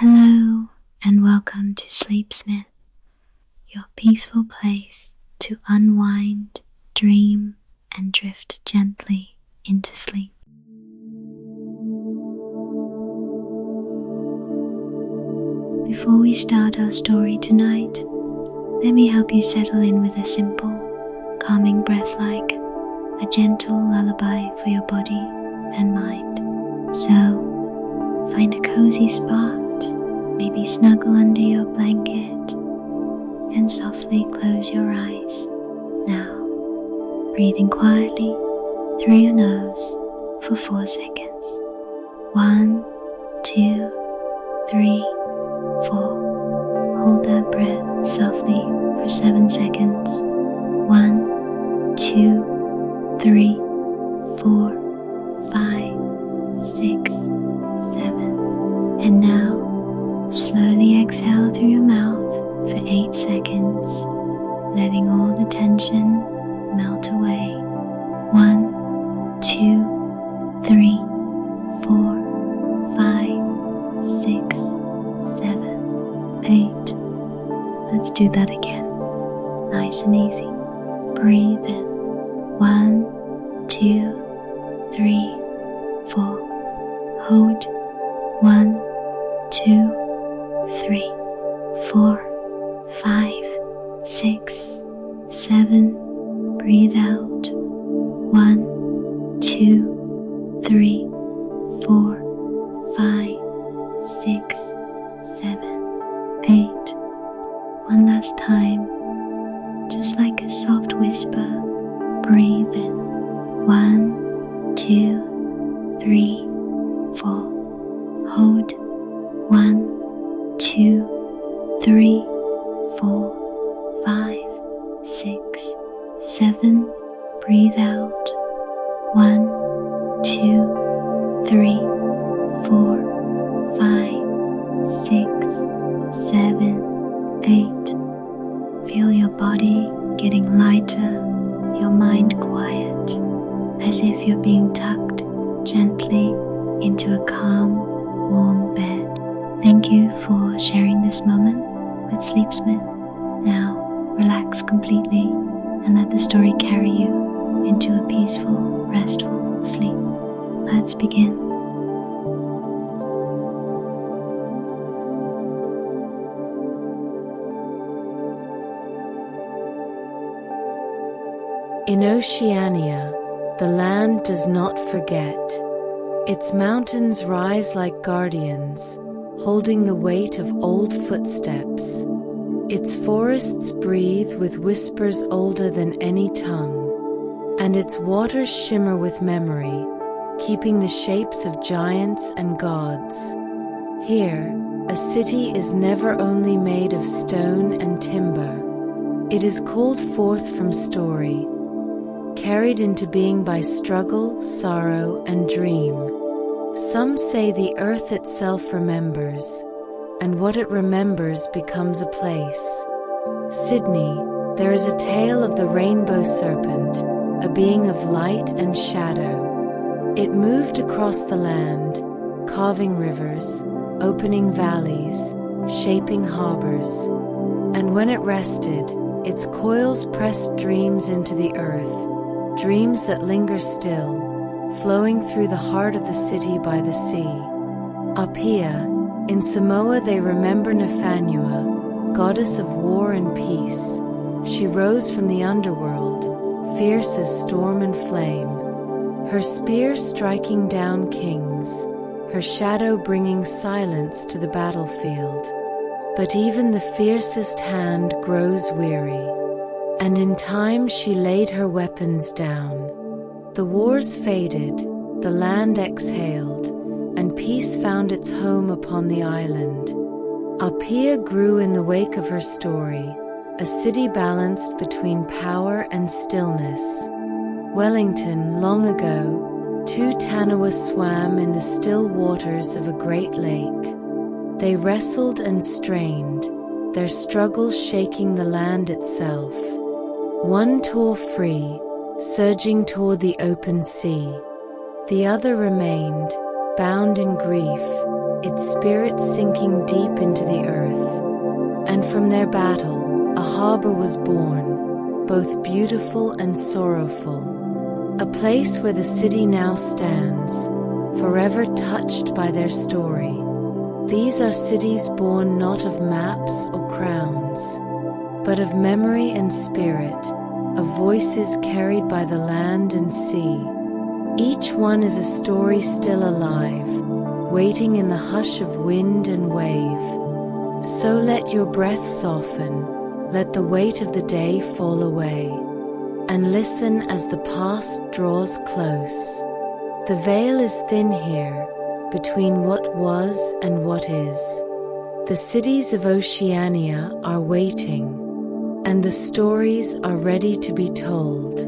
Hello and welcome to Sleepsmyth, your peaceful place to unwind, dream and drift gently into sleep. Before we start our story tonight, let me help you settle in with a simple, calming breath like a gentle lullaby for your body and mind. So, find a cozy spot, maybe snuggle under your blanket, and softly close your eyes. Now, breathing quietly through your nose for 4 seconds. 1, 2, 3, 4. Hold that breath softly for 7 seconds. 1, 2, 3, 4, 5, 6, 7. And now, slowly exhale through your mouth for 8 seconds, letting all the tension melt away. 1, 2, 3, 4, 5, 6, 7, 8. Let's do that again. Nice and easy. Breathe in. 1, 2, 3, 4. Hold. 1, 2, 3, 4, 5, 6, 7. Breathe out. 1, 2, 3, 4, 5, 6, 7, 8. One last time, just like a soft whisper, breathe in. 1, 2, 3, 4. Hold. 1, 2, 3, 4, 5, 6, 7. Breathe out. 1, 2, 3, 4, 5, 6, 7, 8. Feel your body getting lighter, your mind quiet, as if you're being tucked gently into a calm, warm bed. Thank you for sharing this moment with Sleepsmyth. Now, relax completely and let the story carry you into a peaceful, restful sleep. Let's begin. In Oceania, the land does not forget. Its mountains rise like guardians, holding the weight of old footsteps. Its forests breathe with whispers older than any tongue, and its waters shimmer with memory, keeping the shapes of giants and gods. Here, a city is never only made of stone and timber. It is called forth from story, carried into being by struggle, sorrow, and dream. Some say the earth itself remembers, and what it remembers becomes a place. Sydney, there is a tale of the Rainbow Serpent, a being of light and shadow. It moved across the land, carving rivers, opening valleys, shaping harbors. And when it rested, its coils pressed dreams into the earth, dreams that linger still, flowing through the heart of the city by the sea. APIA, in Samoa they remember Nafanua, goddess of war and peace. She rose from the underworld, fierce as storm and flame, her spear striking down kings, her shadow bringing silence to the battlefield. But even the fiercest hand grows weary, and in time she laid her weapons down. The wars faded, the land exhaled, and peace found its home upon the island. APIA grew in the wake of her story, a city balanced between power and stillness. Wellington, long ago, 2 taniwha swam in the still waters of a great lake. They wrestled and strained, their struggle shaking the land itself. One tore free, surging toward the open sea. The other remained, bound in grief, its spirit sinking deep into the earth. And from their battle, a harbor was born, both beautiful and sorrowful, a place where the city now stands, forever touched by their story. These are cities born not of maps or crowns, but of memory and spirit, of voices carried by the land and sea. Each one is a story still alive, waiting in the hush of wind and wave. So let your breath soften, let the weight of the day fall away, and listen as the past draws close. The veil is thin here, between what was and what is. The cities of Oceania are waiting, and the stories are ready to be told.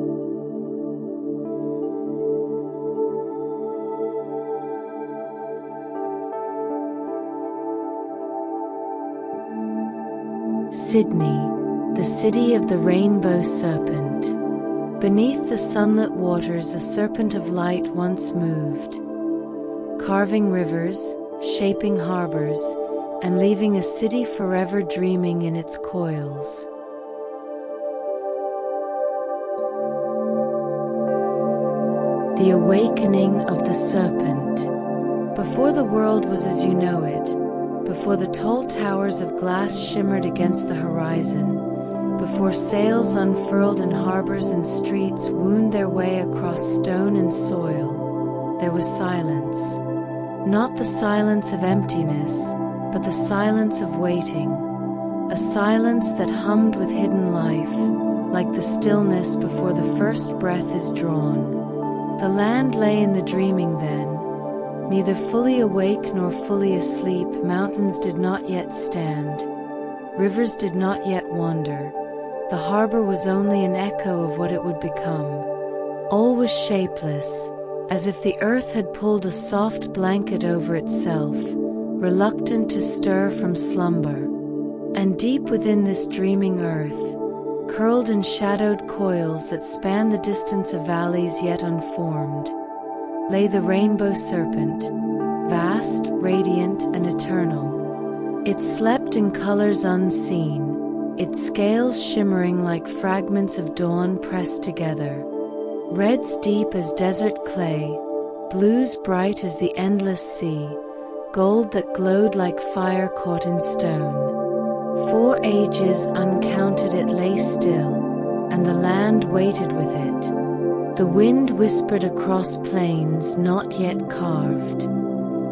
Sydney, the city of the Rainbow Serpent. Beneath the sunlit waters, a serpent of light once moved, carving rivers, shaping harbors, and leaving a city forever dreaming in its coils. The awakening of the serpent. Before the world was as you know it, before the tall towers of glass shimmered against the horizon, before sails unfurled and harbors and streets wound their way across stone and soil, there was silence. Not the silence of emptiness, but the silence of waiting, a silence that hummed with hidden life, like the stillness before the first breath is drawn. The land lay in the dreaming then, neither fully awake nor fully asleep. Mountains did not yet stand, rivers did not yet wander. The harbor was only an echo of what it would become. All was shapeless, as if the earth had pulled a soft blanket over itself, reluctant to stir from slumber. And deep within this dreaming earth, curled in shadowed coils that span the distance of valleys yet unformed, lay the Rainbow Serpent, vast, radiant, and eternal. It slept in colors unseen, its scales shimmering like fragments of dawn pressed together. Reds deep as desert clay, blues bright as the endless sea, gold that glowed like fire caught in stone. For ages uncounted it lay still, and the land waited with it. The wind whispered across plains not yet carved.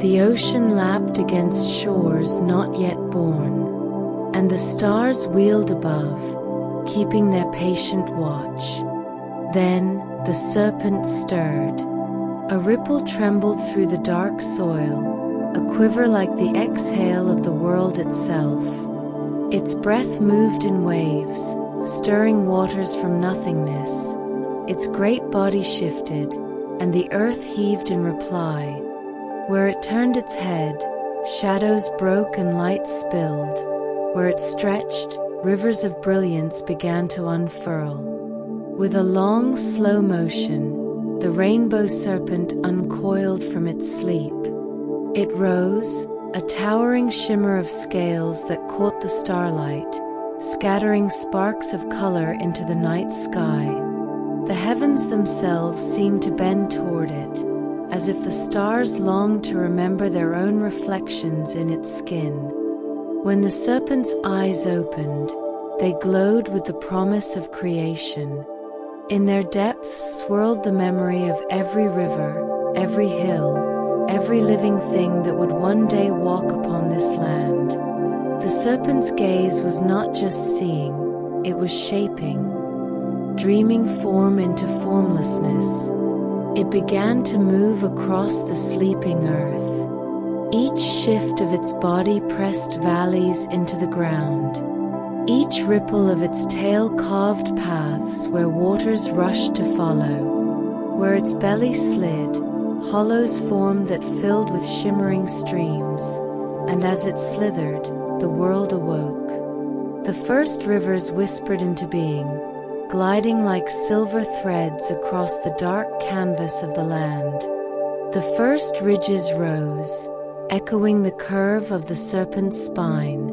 The ocean lapped against shores not yet born. And the stars wheeled above, keeping their patient watch. Then the serpent stirred. A ripple trembled through the dark soil, a quiver like the exhale of the world itself. Its breath moved in waves, stirring waters from nothingness. Its great body shifted, and the earth heaved in reply. Where it turned its head, shadows broke and light spilled. Where it stretched, rivers of brilliance began to unfurl. With a long, slow motion, the Rainbow Serpent uncoiled from its sleep. It rose, a towering shimmer of scales that caught the starlight, scattering sparks of color into the night sky. The heavens themselves seemed to bend toward it, as if the stars longed to remember their own reflections in its skin. When the serpent's eyes opened, they glowed with the promise of creation. In their depths swirled the memory of every river, every hill, every living thing that would one day walk upon this land. The serpent's gaze was not just seeing, it was shaping, dreaming form into formlessness. It began to move across the sleeping earth. Each shift of its body pressed valleys into the ground. Each ripple of its tail carved paths where waters rushed to follow. Where its belly slid, hollows formed that filled with shimmering streams, and as it slithered, the world awoke. The first rivers whispered into being, gliding like silver threads across the dark canvas of the land. The first ridges rose, echoing the curve of the serpent's spine.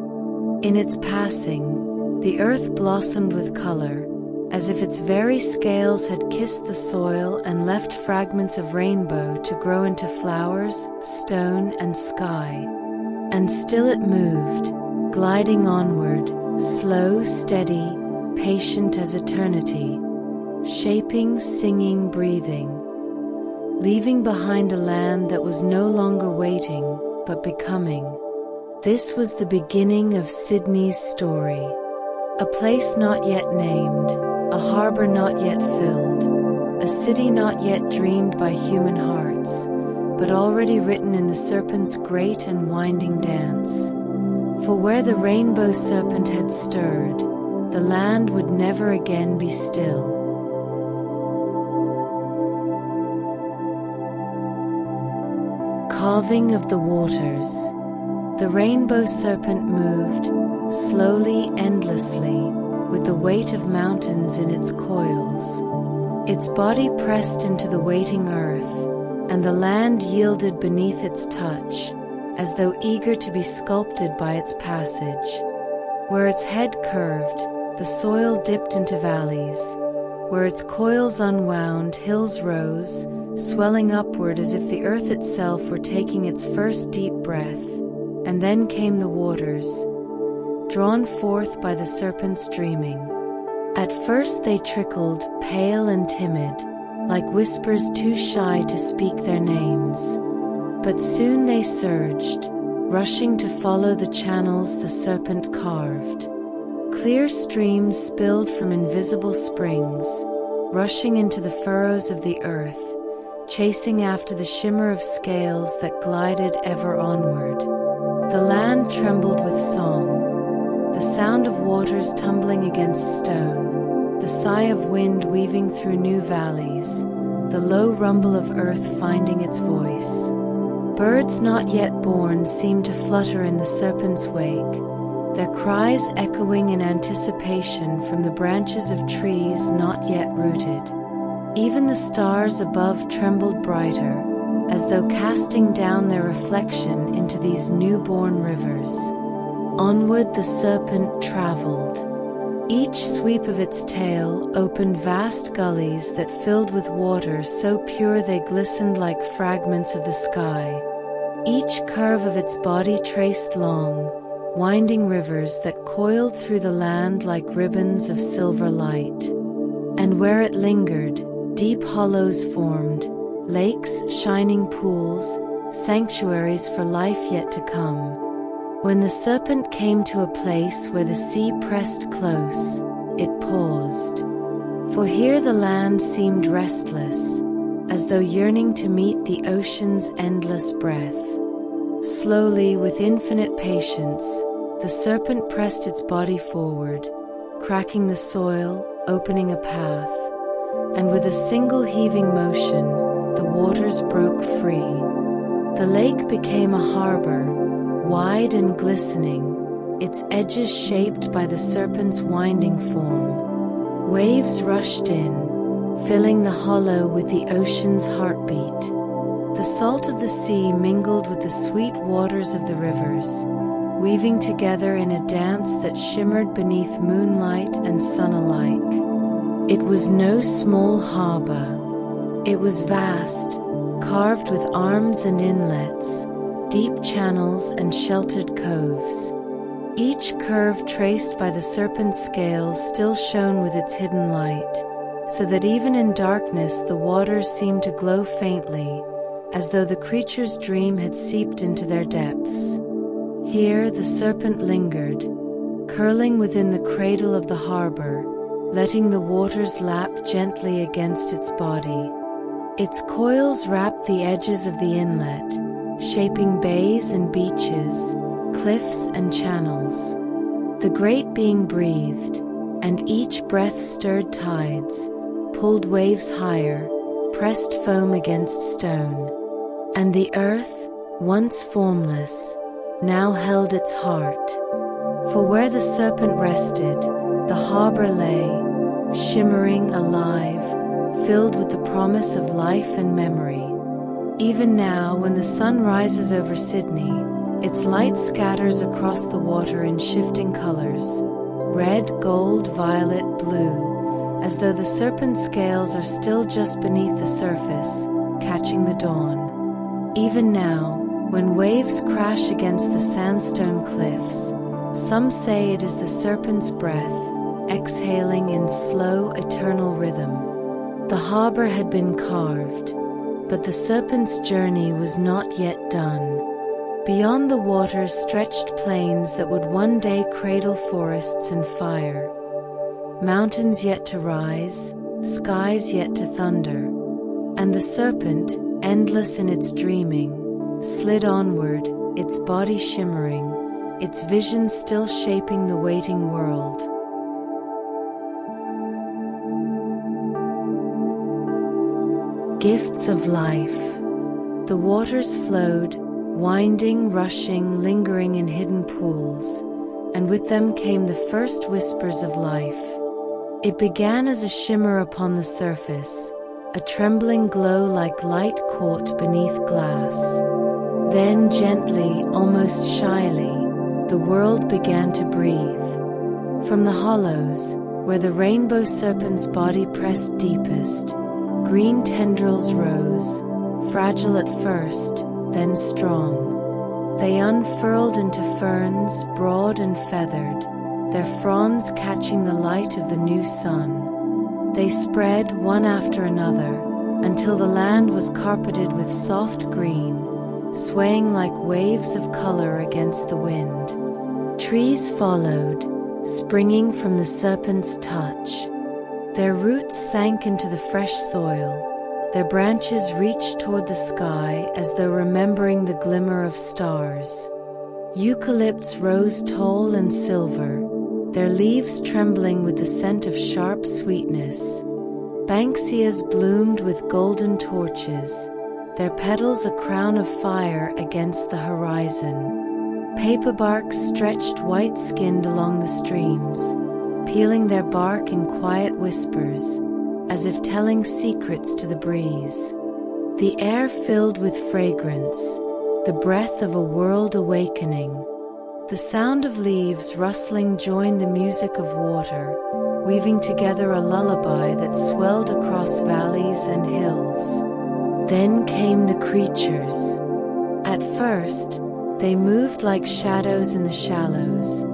In its passing, the earth blossomed with color, as if its very scales had kissed the soil and left fragments of rainbow to grow into flowers, stone, and sky. And still it moved, gliding onward, slow, steady, patient as eternity, shaping, singing, breathing, leaving behind a land that was no longer waiting, but becoming. This was the beginning of Sydney's story. A place not yet named, a harbor not yet filled, a city not yet dreamed by human hearts, but already written in the serpent's great and winding dance. For where the rainbow serpent had stirred, the land would never again be still. Calving of the waters. The rainbow serpent moved, slowly, endlessly, with the weight of mountains in its coils. Its body pressed into the waiting earth, and the land yielded beneath its touch, as though eager to be sculpted by its passage. Where its head curved, the soil dipped into valleys. Where its coils unwound, hills rose, swelling upward as if the earth itself were taking its first deep breath. And then came the waters, drawn forth by the serpent's dreaming. At first they trickled, pale and timid, like whispers too shy to speak their names. But soon they surged, rushing to follow the channels the serpent carved. Clear streams spilled from invisible springs, rushing into the furrows of the earth, chasing after the shimmer of scales that glided ever onward. The land trembled with song, the sound of waters tumbling against stone, the sigh of wind weaving through new valleys, the low rumble of earth finding its voice. Birds not yet born seemed to flutter in the serpent's wake, their cries echoing in anticipation from the branches of trees not yet rooted. Even the stars above trembled brighter, as though casting down their reflection into these newborn rivers. Onward the serpent traveled. Each sweep of its tail opened vast gullies that filled with water so pure they glistened like fragments of the sky. Each curve of its body traced long, winding rivers that coiled through the land like ribbons of silver light. And where it lingered, deep hollows formed, lakes, shining pools, sanctuaries for life yet to come. When the serpent came to a place where the sea pressed close, it paused. For here the land seemed restless, as though yearning to meet the ocean's endless breath. Slowly, with infinite patience, the serpent pressed its body forward, cracking the soil, opening a path, and with a single heaving motion, the waters broke free. The lake became a harbor, wide and glistening, its edges shaped by the serpent's winding form. Waves rushed in, filling the hollow with the ocean's heartbeat. The salt of the sea mingled with the sweet waters of the rivers, weaving together in a dance that shimmered beneath moonlight and sun alike. It was no small harbor. It was vast, carved with arms and inlets, deep channels and sheltered coves. Each curve traced by the serpent's scales still shone with its hidden light, so that even in darkness the waters seemed to glow faintly, as though the creature's dream had seeped into their depths. Here the serpent lingered, curling within the cradle of the harbor, letting the waters lap gently against its body. Its coils wrapped the edges of the inlet, shaping bays and beaches, cliffs and channels. The great being breathed, and each breath stirred tides, pulled waves higher, pressed foam against stone. And the earth, once formless, now held its heart. For where the serpent rested, the harbor lay, shimmering, alive, filled with the promise of life and memory. Even now, when the sun rises over Sydney, its light scatters across the water in shifting colors: red, gold, violet, blue, as though the serpent's scales are still just beneath the surface, catching the dawn. Even now, when waves crash against the sandstone cliffs, some say it is the serpent's breath, exhaling in slow, eternal rhythm. The harbor had been carved, but the serpent's journey was not yet done. Beyond the water stretched plains that would one day cradle forests in fire. Mountains yet to rise, skies yet to thunder. And the serpent, endless in its dreaming, slid onward, its body shimmering, its vision still shaping the waiting world. Gifts of life. The waters flowed, winding, rushing, lingering in hidden pools, and with them came the first whispers of life. It began as a shimmer upon the surface, a trembling glow like light caught beneath glass. Then gently, almost shyly, the world began to breathe. From the hollows, where the rainbow serpent's body pressed deepest, green tendrils rose, fragile at first, then strong. They unfurled into ferns, broad and feathered, their fronds catching the light of the new sun. They spread one after another, until the land was carpeted with soft green, swaying like waves of color against the wind. Trees followed, springing from the serpent's touch. Their roots sank into the fresh soil, their branches reached toward the sky as though remembering the glimmer of stars. Eucalypts rose tall and silver, their leaves trembling with the scent of sharp sweetness. Banksias bloomed with golden torches, their petals a crown of fire against the horizon. Paperbarks stretched white-skinned along the streams, peeling their bark in quiet whispers, as if telling secrets to the breeze. The air filled with fragrance, the breath of a world awakening. The sound of leaves rustling joined the music of water, weaving together a lullaby that swelled across valleys and hills. Then came the creatures. At first, they moved like shadows in the shallows,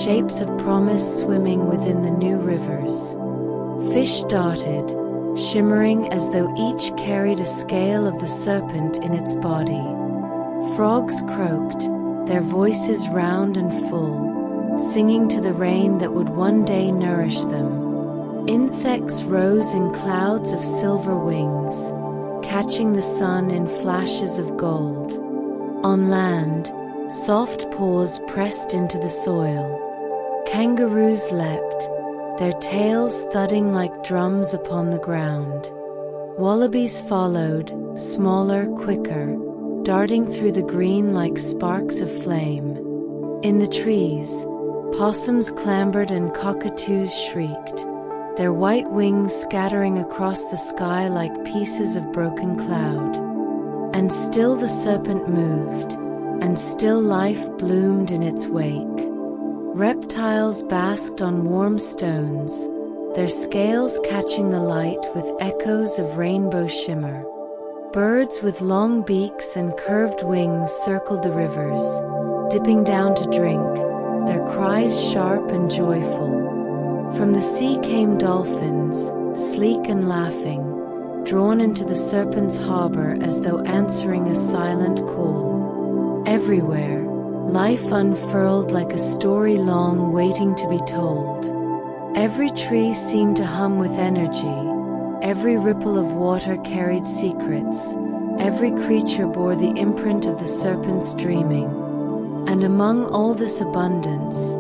shapes of promise swimming within the new rivers. Fish darted, shimmering as though each carried a scale of the serpent in its body. Frogs croaked, their voices round and full, singing to the rain that would one day nourish them. Insects rose in clouds of silver wings, catching the sun in flashes of gold. On land, soft paws pressed into the soil. Kangaroos leapt, their tails thudding like drums upon the ground. Wallabies followed, smaller, quicker, darting through the green like sparks of flame. In the trees, possums clambered and cockatoos shrieked, their white wings scattering across the sky like pieces of broken cloud. And still the serpent moved, and still life bloomed in its wake. Reptiles basked on warm stones, their scales catching the light with echoes of rainbow shimmer. Birds with long beaks and curved wings circled the rivers, dipping down to drink, their cries sharp and joyful. From the sea came dolphins, sleek and laughing, drawn into the serpent's harbor as though answering a silent call. Everywhere, life unfurled like a story long waiting to be told. Every tree seemed to hum with energy, every ripple of water carried secrets, every creature bore the imprint of the serpent's dreaming. And among all this abundance,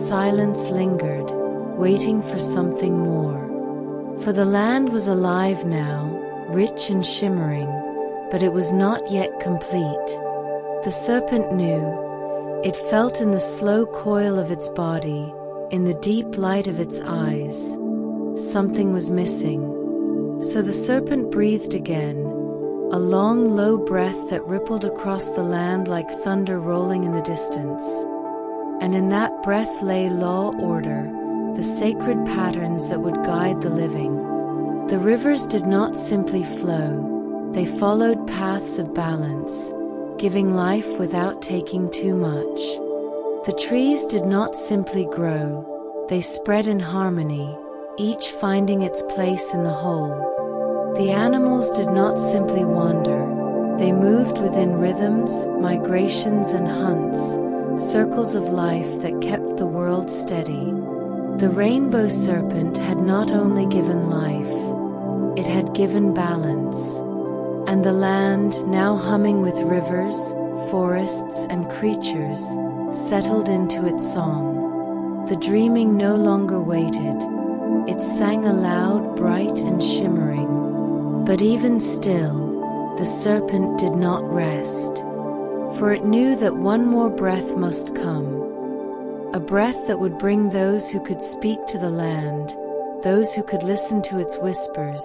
silence lingered, waiting for something more. For the land was alive now, rich and shimmering, but it was not yet complete. The serpent knew. It felt in the slow coil of its body, in the deep light of its eyes. Something was missing. So the serpent breathed again, a long, low breath that rippled across the land like thunder rolling in the distance. And in that breath lay law, order, the sacred patterns that would guide the living. The rivers did not simply flow, they followed paths of balance, giving life without taking too much. The trees did not simply grow, they spread in harmony, each finding its place in the whole. The animals did not simply wander, they moved within rhythms, migrations and hunts, circles of life that kept the world steady. The Rainbow Serpent had not only given life, it had given balance. And the land, now humming with rivers, forests and creatures, settled into its song. The dreaming no longer waited, it sang aloud, bright and shimmering. But even still, the serpent did not rest, for it knew that one more breath must come. A breath that would bring those who could speak to the land, those who could listen to its whispers,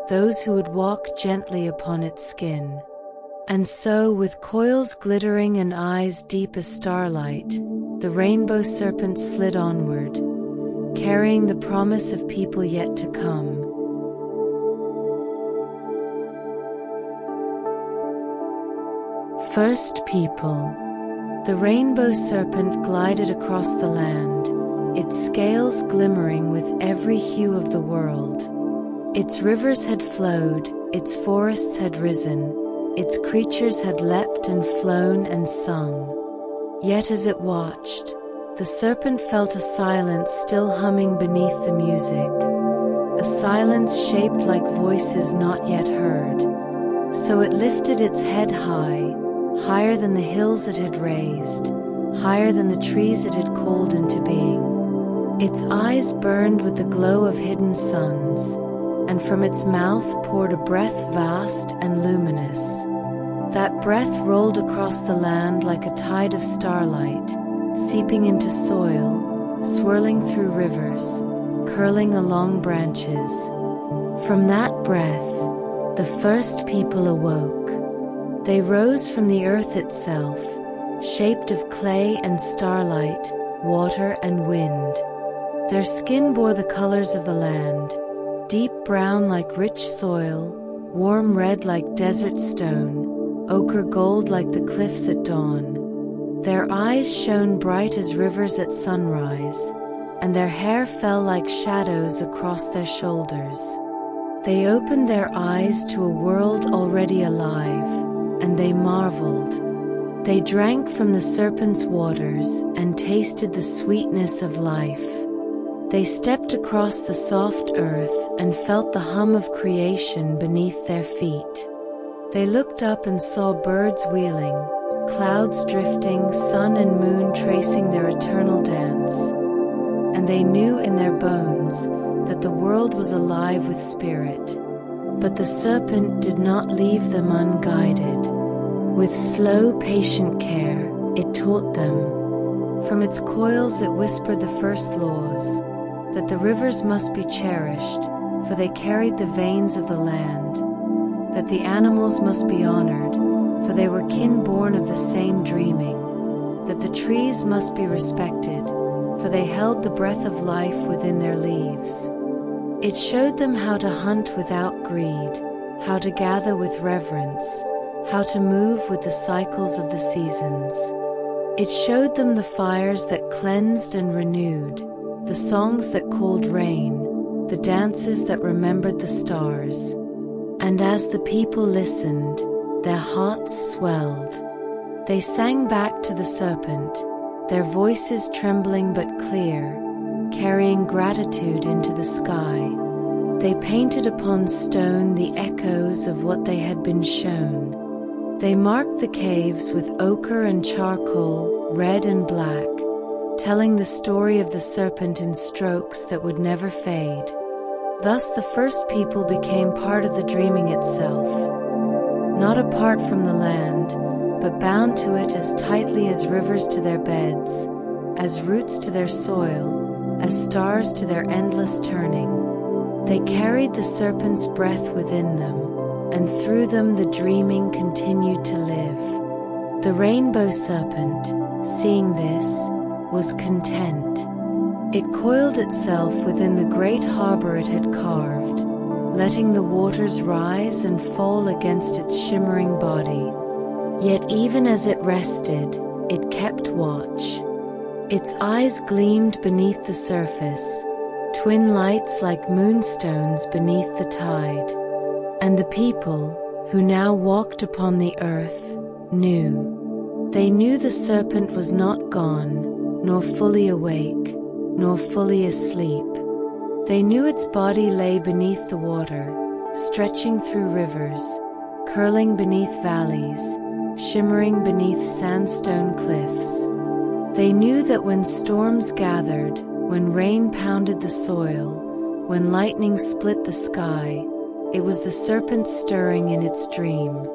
those who would walk gently upon its skin. And so, with coils glittering and eyes deep as starlight, the Rainbow Serpent slid onward, carrying the promise of people yet to come. First people. The Rainbow Serpent glided across the land, its scales glimmering with every hue of the world. Its rivers had flowed, its forests had risen, its creatures had leapt and flown and sung. Yet as it watched, the serpent felt a silence still humming beneath the music, a silence shaped like voices not yet heard. So it lifted its head high, higher than the hills it had raised, higher than the trees it had called into being. Its eyes burned with the glow of hidden suns, and from its mouth poured a breath vast and luminous. That breath rolled across the land like a tide of starlight, seeping into soil, swirling through rivers, curling along branches. From that breath, the first people awoke. They rose from the earth itself, shaped of clay and starlight, water and wind. Their skin bore the colors of the land, deep brown like rich soil, warm red like desert stone, ochre gold like the cliffs at dawn. Their eyes shone bright as rivers at sunrise, and their hair fell like shadows across their shoulders. They opened their eyes to a world already alive, and they marveled. They drank from the serpent's waters and tasted the sweetness of life. They stepped across the soft earth and felt the hum of creation beneath their feet. They looked up and saw birds wheeling, clouds drifting, sun and moon tracing their eternal dance. And they knew in their bones that the world was alive with spirit. But the serpent did not leave them unguided. With slow, patient care, it taught them. From its coils it whispered the first laws, that the rivers must be cherished, for they carried the veins of the land, that the animals must be honored, for they were kin born of the same dreaming, that the trees must be respected, for they held the breath of life within their leaves. It showed them how to hunt without greed, how to gather with reverence, how to move with the cycles of the seasons. It showed them the fires that cleansed and renewed, the songs that called rain, the dances that remembered the stars. And as the people listened, their hearts swelled. They sang back to the serpent, their voices trembling but clear, carrying gratitude into the sky. They painted upon stone the echoes of what they had been shown. They marked the caves with ochre and charcoal, red and black, telling the story of the serpent in strokes that would never fade. Thus the first people became part of the dreaming itself, not apart from the land, but bound to it as tightly as rivers to their beds, as roots to their soil, as stars to their endless turning. They carried the serpent's breath within them, and through them the dreaming continued to live. The Rainbow Serpent, seeing this, was content. It coiled itself within the great harbor it had carved, letting the waters rise and fall against its shimmering body. Yet even as it rested, it kept watch. Its eyes gleamed beneath the surface, twin lights like moonstones beneath the tide. And the people, who now walked upon the earth, knew. They knew the serpent was not gone, nor fully awake, nor fully asleep. They knew its body lay beneath the water, stretching through rivers, curling beneath valleys, shimmering beneath sandstone cliffs. They knew that when storms gathered, when rain pounded the soil, when lightning split the sky, it was the serpent stirring in its dream.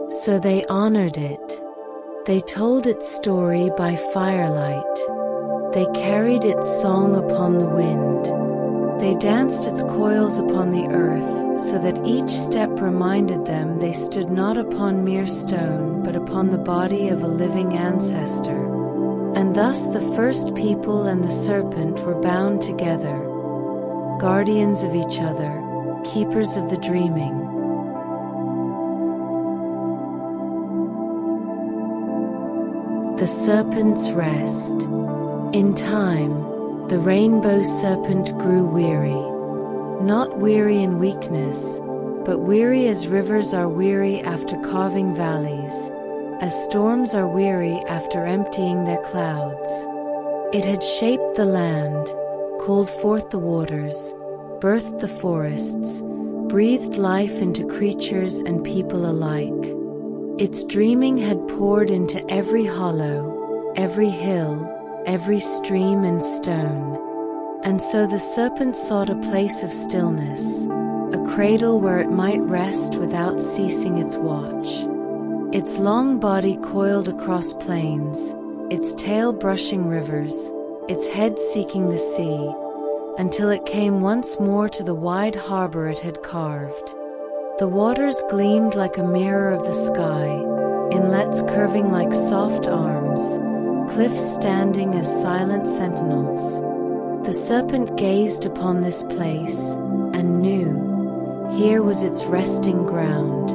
So they honored it. They told its story by firelight. They carried its song upon the wind. They danced its coils upon the earth, so that each step reminded them they stood not upon mere stone, but upon the body of a living ancestor. And thus the first people and the serpent were bound together, guardians of each other, keepers of the dreaming. The Serpent's Rest. In time, the Rainbow Serpent grew weary. Not weary in weakness, but weary as rivers are weary after carving valleys, as storms are weary after emptying their clouds. It had shaped the land, called forth the waters, birthed the forests, breathed life into creatures and people alike. Its dreaming had poured into every hollow, every hill, every stream and stone. And so the serpent sought a place of stillness, a cradle where it might rest without ceasing its watch. Its long body coiled across plains, its tail brushing rivers, its head seeking the sea, until it came once more to the wide harbor it had carved. The waters gleamed like a mirror of the sky, inlets curving like soft arms, cliffs standing as silent sentinels. The serpent gazed upon this place and knew here was its resting ground.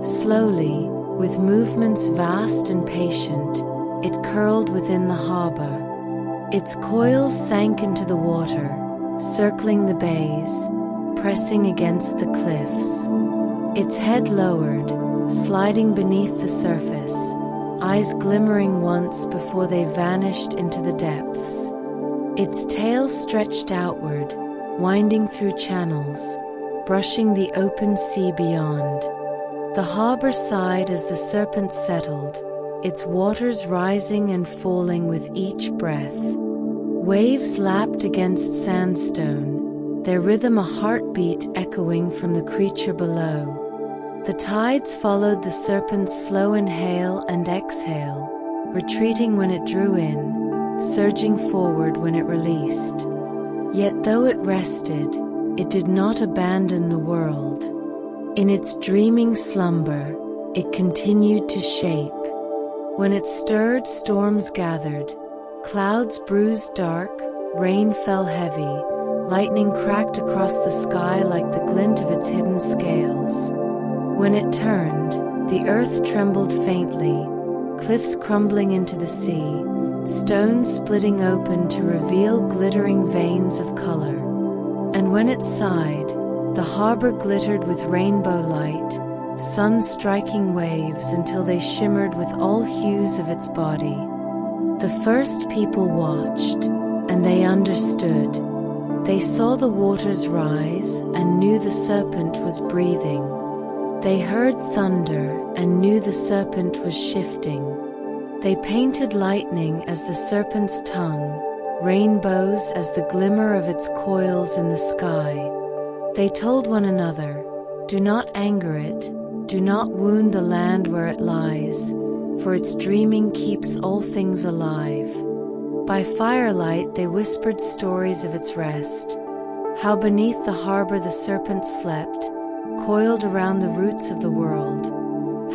Slowly, with movements vast and patient, it curled within the harbor. Its coils sank into the water, circling the bays, pressing against the cliffs. Its head lowered, sliding beneath the surface, eyes glimmering once before they vanished into the depths. Its tail stretched outward, winding through channels, brushing the open sea beyond. The harbor sighed as the serpent settled, its waters rising and falling with each breath. Waves lapped against sandstone, their rhythm a heartbeat echoing from the creature below. The tides followed the serpent's slow inhale and exhale, retreating when it drew in, surging forward when it released. Yet though it rested, it did not abandon the world. In its dreaming slumber, it continued to shape. When it stirred, storms gathered, clouds bruised dark, rain fell heavy, lightning cracked across the sky like the glint of its hidden scales. When it turned, the earth trembled faintly, cliffs crumbling into the sea, stones splitting open to reveal glittering veins of color. And when it sighed, the harbor glittered with rainbow light, sun striking waves until they shimmered with all hues of its body. The first people watched, and they understood. They saw the waters rise and knew the serpent was breathing. They heard thunder and knew the serpent was shifting. They painted lightning as the serpent's tongue, rainbows as the glimmer of its coils in the sky. They told one another, "Do not anger it, do not wound the land where it lies, for its dreaming keeps all things alive." By firelight they whispered stories of its rest, how beneath the harbor the serpent slept, coiled around the roots of the world,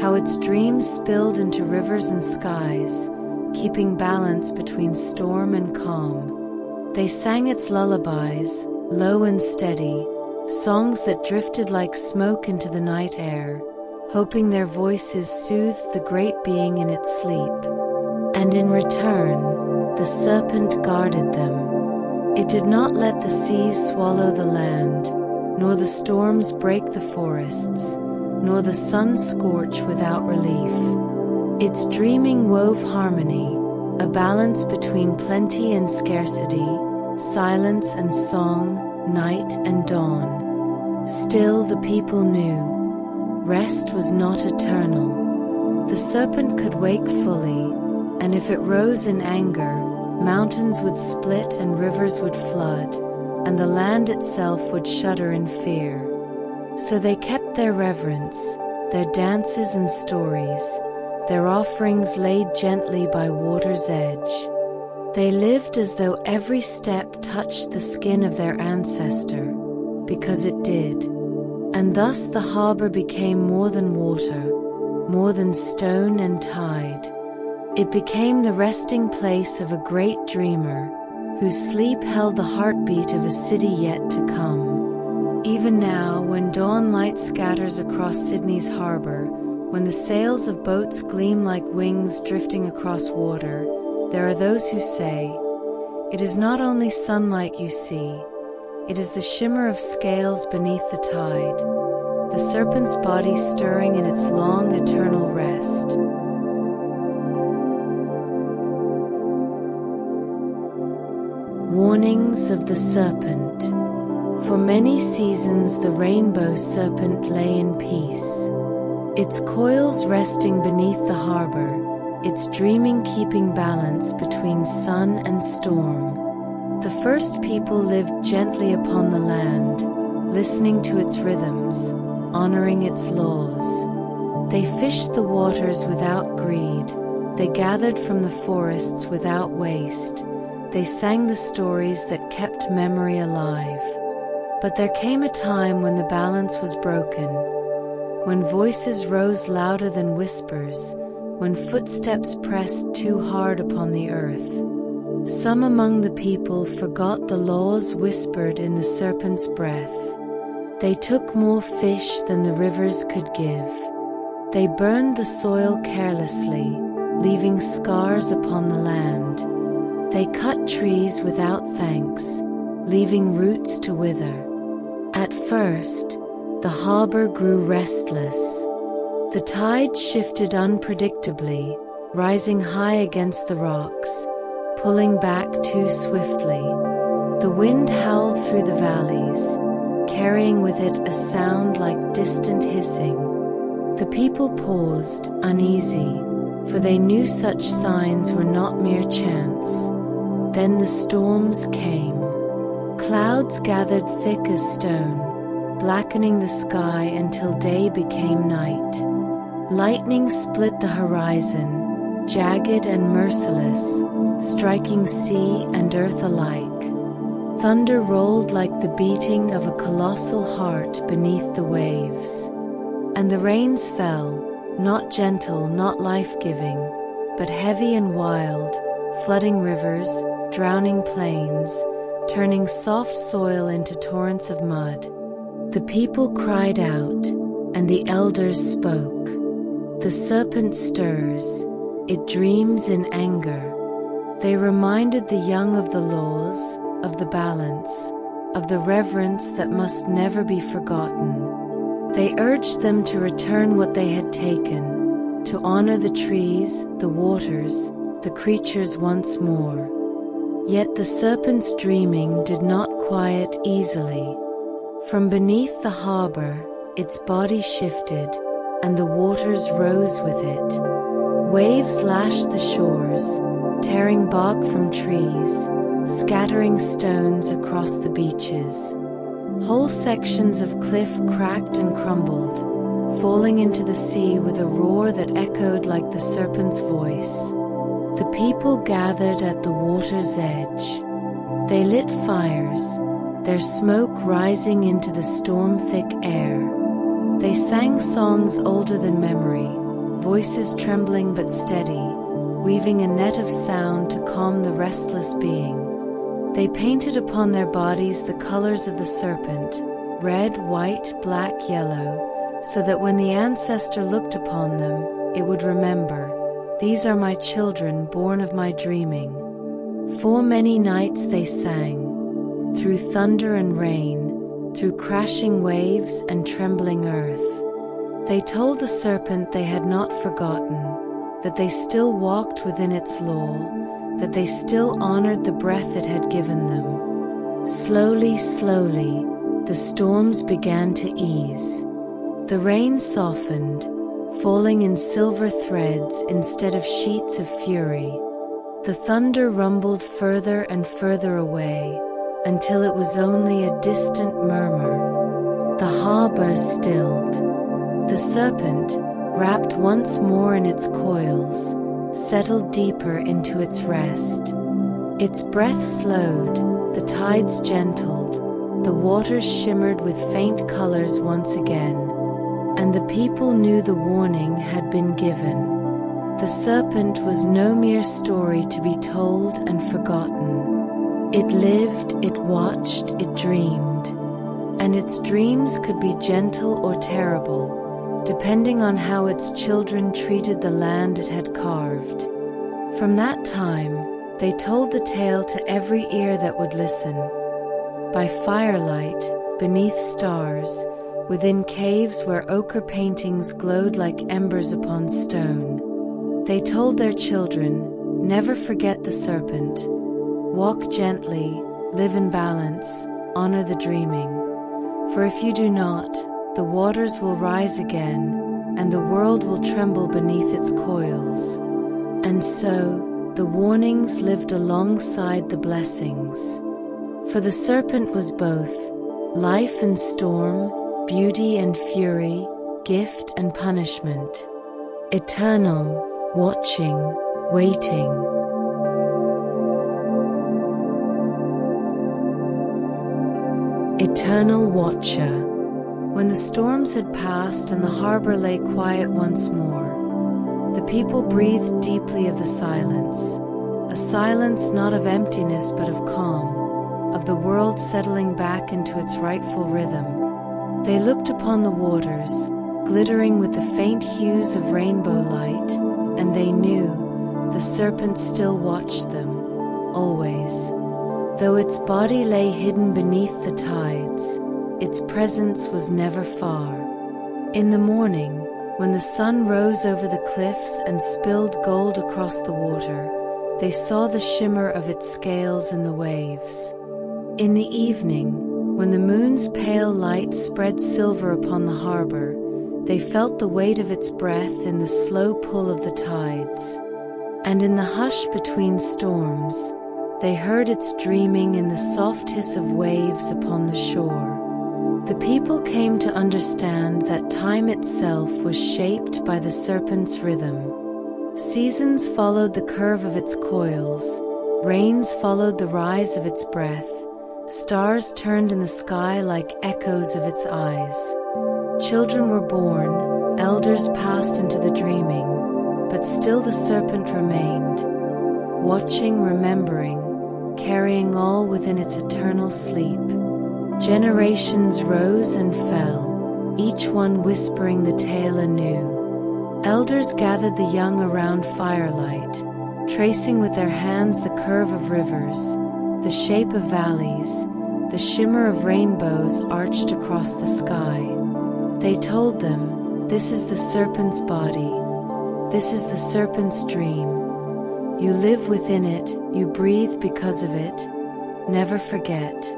how its dreams spilled into rivers and skies, keeping balance between storm and calm. They sang its lullabies, low and steady, songs that drifted like smoke into the night air, hoping their voices soothed the great being in its sleep. And in return, the serpent guarded them. It did not let the seas swallow the land, nor the storms break the forests, nor the sun scorch without relief. Its dreaming wove harmony, a balance between plenty and scarcity, silence and song, night and dawn. Still the people knew, rest was not eternal. The serpent could wake fully, and if it rose in anger, mountains would split and rivers would flood, and the land itself would shudder in fear. So they kept their reverence, their dances and stories, their offerings laid gently by water's edge. They lived as though every step touched the skin of their ancestor, because it did. And thus the harbor became more than water, more than stone and tide. It became the resting place of a great dreamer, whose sleep held the heartbeat of a city yet to come. Even now, when dawn light scatters across Sydney's harbor, when the sails of boats gleam like wings drifting across water, there are those who say, "It is not only sunlight you see, it is the shimmer of scales beneath the tide, the serpent's body stirring in its long eternal rest." Warnings of the Serpent. For many seasons the Rainbow Serpent lay in peace, its coils resting beneath the harbor, its dreaming keeping balance between sun and storm. The first people lived gently upon the land, listening to its rhythms, honoring its laws. They fished the waters without greed, they gathered from the forests without waste. They sang the stories that kept memory alive. But there came a time when the balance was broken, when voices rose louder than whispers, when footsteps pressed too hard upon the earth. Some among the people forgot the laws whispered in the serpent's breath. They took more fish than the rivers could give. They burned the soil carelessly, leaving scars upon the land. They cut trees without thanks, leaving roots to wither. At first, the harbor grew restless. The tide shifted unpredictably, rising high against the rocks, pulling back too swiftly. The wind howled through the valleys, carrying with it a sound like distant hissing. The people paused, uneasy, for they knew such signs were not mere chance. Then the storms came. Clouds gathered thick as stone, blackening the sky until day became night. Lightning split the horizon, jagged and merciless, striking sea and earth alike. Thunder rolled like the beating of a colossal heart beneath the waves. And the rains fell, not gentle, not life-giving, but heavy and wild, flooding rivers, drowning plains, turning soft soil into torrents of mud. The people cried out, and the elders spoke. The serpent stirs, it dreams in anger. They reminded the young of the laws, of the balance, of the reverence that must never be forgotten. They urged them to return what they had taken, to honor the trees, the waters, the creatures once more. Yet the serpent's dreaming did not quiet easily. From beneath the harbor, its body shifted, and the waters rose with it. Waves lashed the shores, tearing bark from trees, scattering stones across the beaches. Whole sections of cliff cracked and crumbled, falling into the sea with a roar that echoed like the serpent's voice. The people gathered at the water's edge. They lit fires, their smoke rising into the storm-thick air. They sang songs older than memory, voices trembling but steady, weaving a net of sound to calm the restless being. They painted upon their bodies the colors of the serpent, red, white, black, yellow, so that when the ancestor looked upon them, it would remember, "These are my children born of my dreaming." For many nights they sang, through thunder and rain, through crashing waves and trembling earth. They told the serpent they had not forgotten, that they still walked within its law, that they still honored the breath it had given them. Slowly, slowly, the storms began to ease. The rain softened, falling in silver threads instead of sheets of fury. The thunder rumbled further and further away, until it was only a distant murmur. The harbor stilled. The serpent, wrapped once more in its coils, settled deeper into its rest. Its breath slowed, the tides gentled, the waters shimmered with faint colors once again, and the people knew the warning had been given. The serpent was no mere story to be told and forgotten. It lived, it watched, it dreamed, and its dreams could be gentle or terrible, depending on how its children treated the land it had carved. From that time, they told the tale to every ear that would listen. By firelight, beneath stars, within caves where ochre paintings glowed like embers upon stone, they told their children, "Never forget the serpent. Walk gently, live in balance, honor the dreaming. For if you do not, the waters will rise again, and the world will tremble beneath its coils." And so, the warnings lived alongside the blessings. For the serpent was both life and storm, beauty and fury, gift and punishment. Eternal, watching, waiting. Eternal watcher. When the storms had passed and the harbor lay quiet once more, the people breathed deeply of the silence, a silence not of emptiness but of calm, of the world settling back into its rightful rhythm. They looked upon the waters, glittering with the faint hues of rainbow light, and they knew the serpent still watched them, always. Though its body lay hidden beneath the tides, its presence was never far. In the morning, when the sun rose over the cliffs and spilled gold across the water, they saw the shimmer of its scales in the waves. In the evening, when the moon's pale light spread silver upon the harbor, they felt the weight of its breath in the slow pull of the tides. And in the hush between storms, they heard its dreaming in the soft hiss of waves upon the shore. The people came to understand that time itself was shaped by the serpent's rhythm. Seasons followed the curve of its coils, rains followed the rise of its breath, stars turned in the sky like echoes of its eyes. Children were born, elders passed into the dreaming, but still the serpent remained, watching, remembering, carrying all within its eternal sleep. Generations rose and fell, each one whispering the tale anew. Elders gathered the young around firelight, tracing with their hands the curve of rivers, the shape of valleys, the shimmer of rainbows arched across the sky. They told them, "This is the serpent's body. This is the serpent's dream. You live within it, you breathe because of it. Never forget."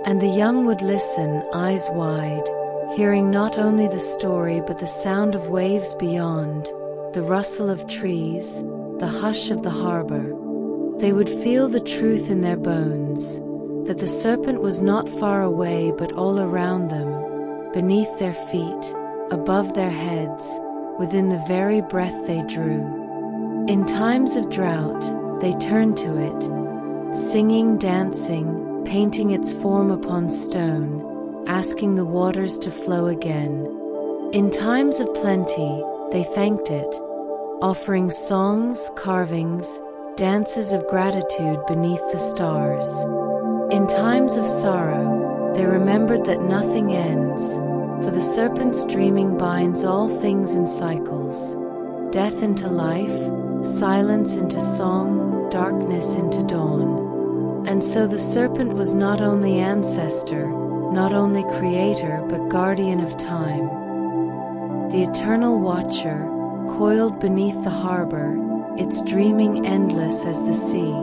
And the young would listen, eyes wide, hearing not only the story but the sound of waves beyond, the rustle of trees, the hush of the harbor. They would feel the truth in their bones, that the serpent was not far away but all around them, beneath their feet, above their heads, within the very breath they drew. In times of drought, they turned to it, singing, dancing, painting its form upon stone, asking the waters to flow again. In times of plenty, they thanked it, offering songs, carvings, dances of gratitude beneath the stars. In times of sorrow, they remembered that nothing ends, for the serpent's dreaming binds all things in cycles, death into life, silence into song, darkness into dawn. And so the serpent was not only ancestor, not only creator, but guardian of time. The eternal watcher, coiled beneath the harbor, its dreaming endless as the sea.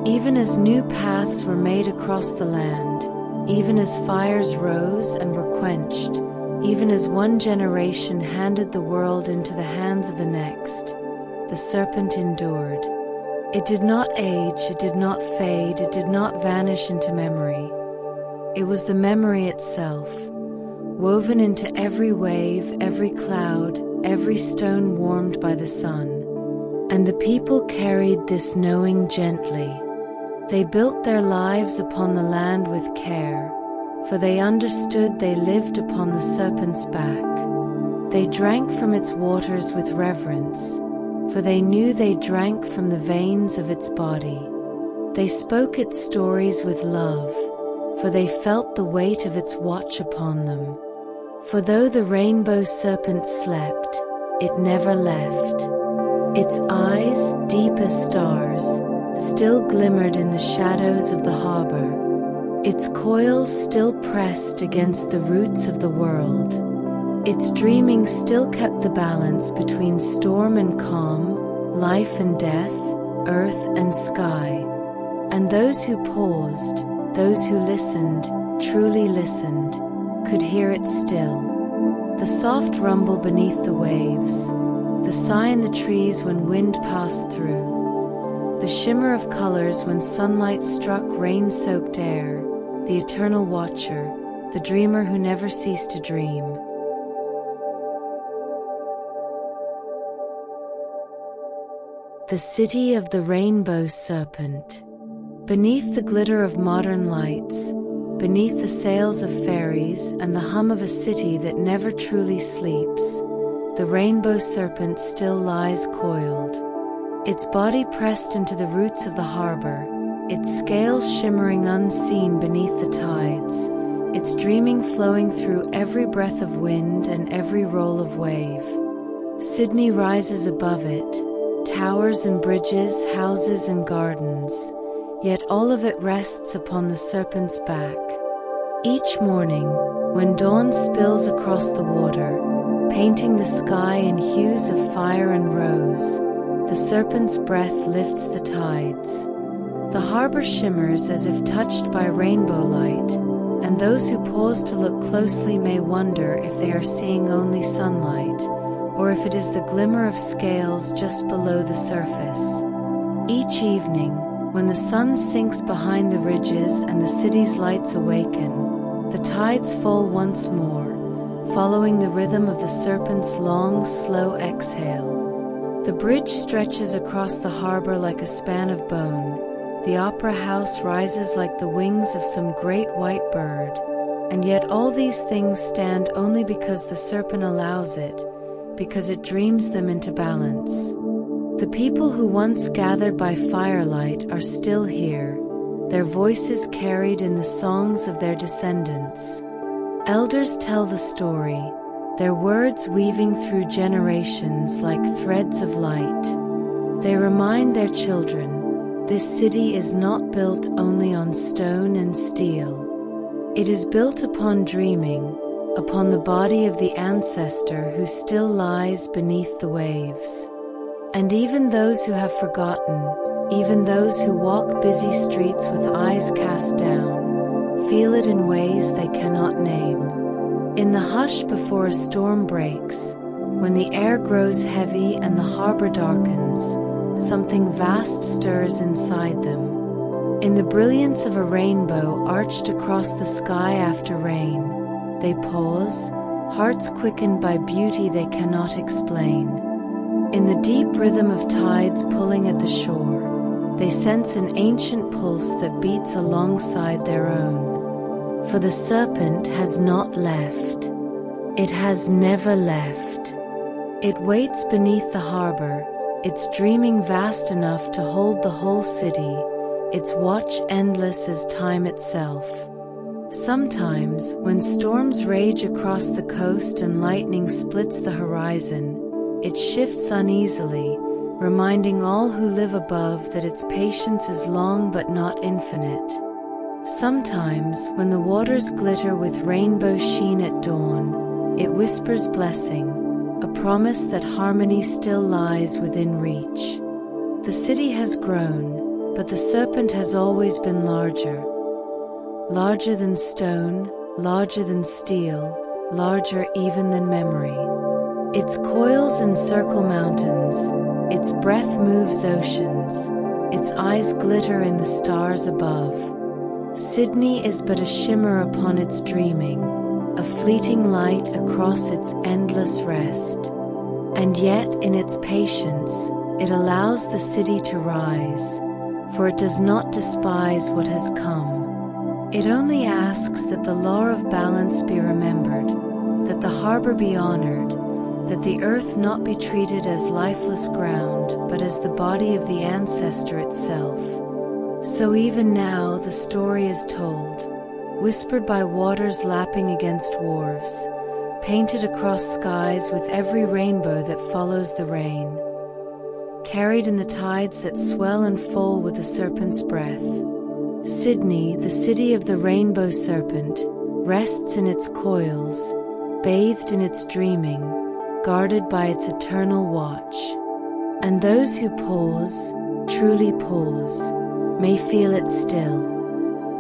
Even as new paths were made across the land, even as fires rose and were quenched, even as one generation handed the world into the hands of the next, the serpent endured. It did not age, it did not fade, it did not vanish into memory. It was the memory itself, woven into every wave, every cloud, every stone warmed by the sun. And the people carried this knowing gently. They built their lives upon the land with care, for they understood they lived upon the serpent's back. They drank from its waters with reverence, for they knew they drank from the veins of its body. They spoke its stories with love, for they felt the weight of its watch upon them. For though the rainbow serpent slept, it never left. Its eyes, deep as stars, still glimmered in the shadows of the harbor. Its coils still pressed against the roots of the world. Its dreaming still kept the balance between storm and calm, life and death, earth and sky. And those who paused, those who listened, truly listened, could hear it still. The soft rumble beneath the waves, the sigh in the trees when wind passed through, the shimmer of colors when sunlight struck rain-soaked air, the eternal watcher, the dreamer who never ceased to dream. The city of the Rainbow Serpent. Beneath the glitter of modern lights, beneath the sails of ferries and the hum of a city that never truly sleeps, the Rainbow Serpent still lies coiled, its body pressed into the roots of the harbor, its scales shimmering unseen beneath the tides, its dreaming flowing through every breath of wind and every roll of wave. Sydney rises above it, towers and bridges, houses and gardens, yet all of it rests upon the serpent's back. Each morning, when dawn spills across the water, painting the sky in hues of fire and rose, the serpent's breath lifts the tides. The harbor shimmers as if touched by rainbow light, and those who pause to look closely may wonder if they are seeing only sunlight, or if it is the glimmer of scales just below the surface. Each evening, when the sun sinks behind the ridges and the city's lights awaken, the tides fall once more, following the rhythm of the serpent's long, slow exhale. The bridge stretches across the harbor like a span of bone. The opera house rises like the wings of some great white bird. And yet all these things stand only because the serpent allows it, because it dreams them into balance. The people who once gathered by firelight are still here, their voices carried in the songs of their descendants. Elders tell the story, their words weaving through generations like threads of light. They remind their children, this city is not built only on stone and steel. It is built upon dreaming, upon the body of the ancestor who still lies beneath the waves. And even those who have forgotten, even those who walk busy streets with eyes cast down, feel it in ways they cannot name. In the hush before a storm breaks, when the air grows heavy and the harbor darkens, something vast stirs inside them. In the brilliance of a rainbow arched across the sky after rain, they pause, hearts quickened by beauty they cannot explain. In the deep rhythm of tides pulling at the shore, they sense an ancient pulse that beats alongside their own. For the serpent has not left. It has never left. It waits beneath the harbor, its dreaming vast enough to hold the whole city, its watch endless as time itself. Sometimes, when storms rage across the coast and lightning splits the horizon, it shifts uneasily, reminding all who live above that its patience is long but not infinite. Sometimes, when the waters glitter with rainbow sheen at dawn, it whispers blessing, a promise that harmony still lies within reach. The city has grown, but the serpent has always been larger. Larger than stone, larger than steel, larger even than memory. Its coils encircle mountains, its breath moves oceans, its eyes glitter in the stars above. Sydney is but a shimmer upon its dreaming, a fleeting light across its endless rest. And yet, in its patience, it allows the city to rise, for it does not despise what has come. It only asks that the law of balance be remembered, that the harbor be honored, that the earth not be treated as lifeless ground, but as the body of the ancestor itself. So even now the story is told, whispered by waters lapping against wharves, painted across skies with every rainbow that follows the rain, carried in the tides that swell and fall with the serpent's breath. Sydney, the city of the Rainbow Serpent, rests in its coils, bathed in its dreaming, guarded by its eternal watch. And those who pause, truly pause, may feel it still.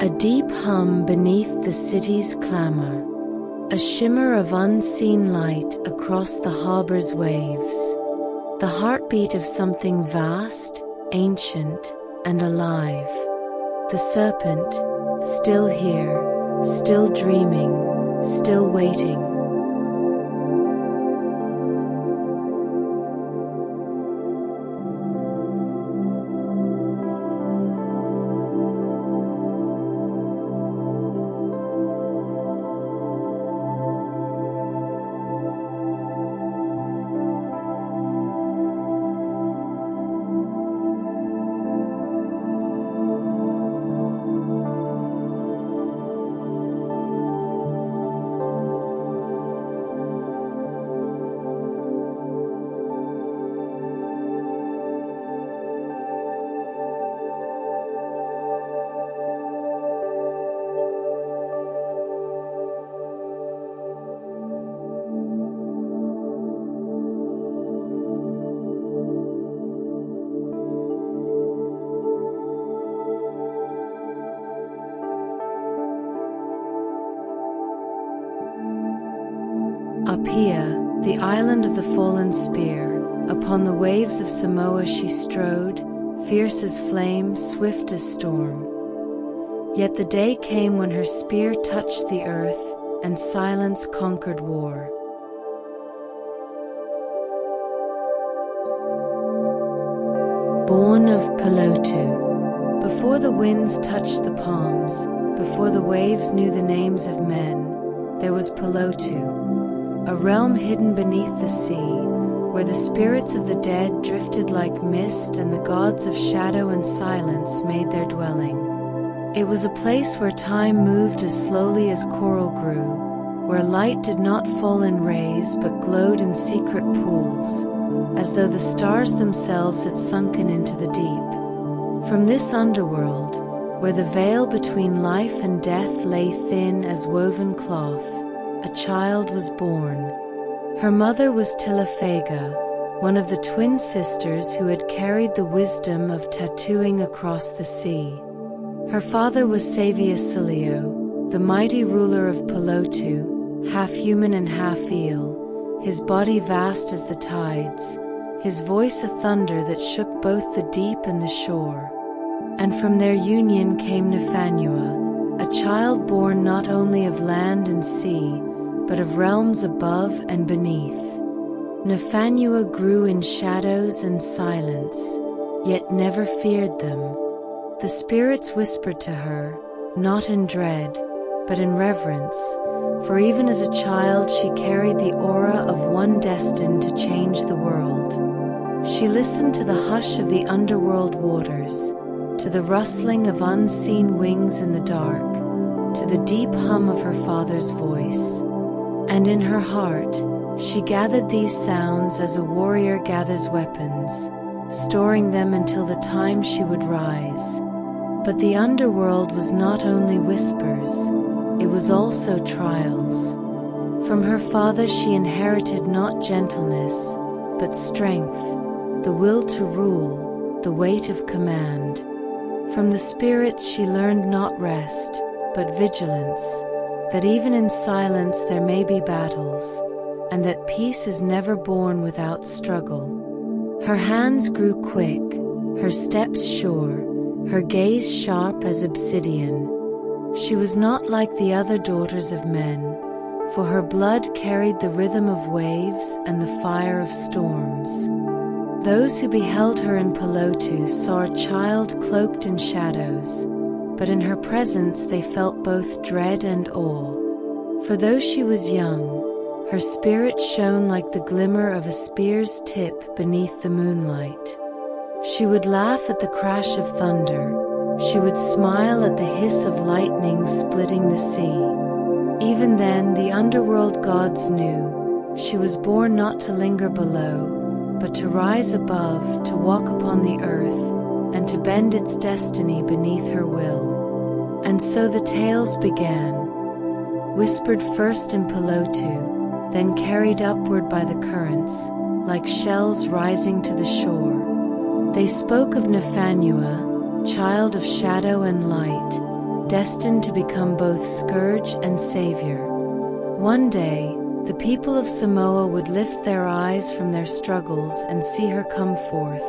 A deep hum beneath the city's clamor, a shimmer of unseen light across the harbor's waves, the heartbeat of something vast, ancient, and alive. The serpent, still here, still dreaming, still waiting. APIA, the island of the fallen spear, upon the waves of Samoa she strode, fierce as flame, swift as storm. Yet the day came when her spear touched the earth, and silence conquered war. Born of Pelotu, before the winds touched the palms, before the waves knew the names of men, there was Pelotu, a realm hidden beneath the sea, where the spirits of the dead drifted like mist and the gods of shadow and silence made their dwelling. It was a place where time moved as slowly as coral grew, where light did not fall in rays but glowed in secret pools, as though the stars themselves had sunken into the deep. From this underworld, where the veil between life and death lay thin as woven cloth, a child was born. Her mother was Tilafega, one of the twin sisters who had carried the wisdom of tattooing across the sea. Her father was Saviasilio, the mighty ruler of Pelotu, half human and half eel, his body vast as the tides, his voice a thunder that shook both the deep and the shore. And from their union came Nafanua, a child born not only of land and sea, but of realms above and beneath. Nafanua grew in shadows and silence, yet never feared them. The spirits whispered to her, not in dread, but in reverence, for even as a child she carried the aura of one destined to change the world. She listened to the hush of the underworld waters, to the rustling of unseen wings in the dark, to the deep hum of her father's voice. And in her heart, she gathered these sounds as a warrior gathers weapons, storing them until the time she would rise. But the underworld was not only whispers, it was also trials. From her father she inherited not gentleness, but strength, the will to rule, the weight of command. From the spirits she learned not rest, but vigilance, that even in silence there may be battles, and that peace is never born without struggle. Her hands grew quick, her steps sure, her gaze sharp as obsidian. She was not like the other daughters of men, for her blood carried the rhythm of waves and the fire of storms. Those who beheld her in Pelotu saw a child cloaked in shadows, but in her presence they felt both dread and awe. For though she was young, her spirit shone like the glimmer of a spear's tip beneath the moonlight. She would laugh at the crash of thunder. She would smile at the hiss of lightning splitting the sea. Even then, the underworld gods knew she was born not to linger below, but to rise above, to walk upon the earth, and to bend its destiny beneath her will. And so the tales began, whispered first in Pelotu, then carried upward by the currents, like shells rising to the shore. They spoke of Nafanua, child of shadow and light, destined to become both scourge and savior. One day, the people of Samoa would lift their eyes from their struggles and see her come forth,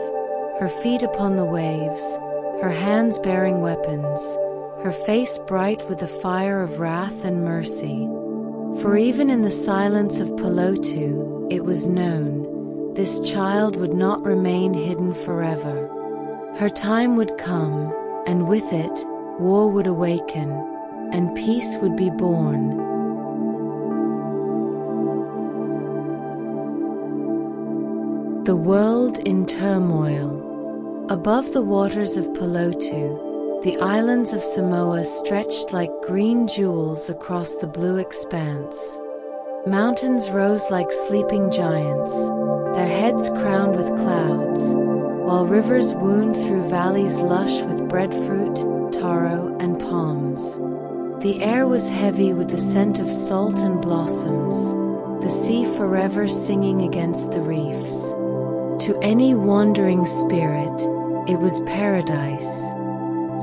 her feet upon the waves, her hands bearing weapons, her face bright with the fire of wrath and mercy. For even in the silence of Pelotu, it was known, this child would not remain hidden forever. Her time would come, and with it, war would awaken, and peace would be born. The world in turmoil. Above the waters of Pelotu, the islands of Samoa stretched like green jewels across the blue expanse. Mountains rose like sleeping giants, their heads crowned with clouds, while rivers wound through valleys lush with breadfruit, taro, and palms. The air was heavy with the scent of salt and blossoms, the sea forever singing against the reefs. To any wandering spirit, it was paradise.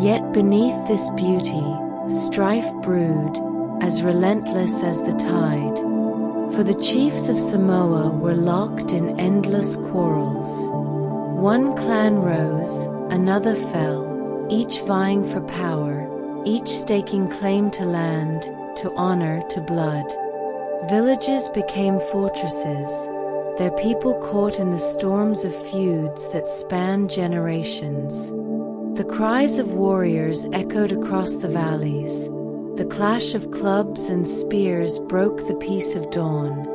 Yet beneath this beauty, strife brewed, as relentless as the tide. For the chiefs of Samoa were locked in endless quarrels. One clan rose, another fell, each vying for power, each staking claim to land, to honor, to blood. Villages became fortresses, their people caught in the storms of feuds that spanned generations. The cries of warriors echoed across the valleys. The clash of clubs and spears broke the peace of dawn.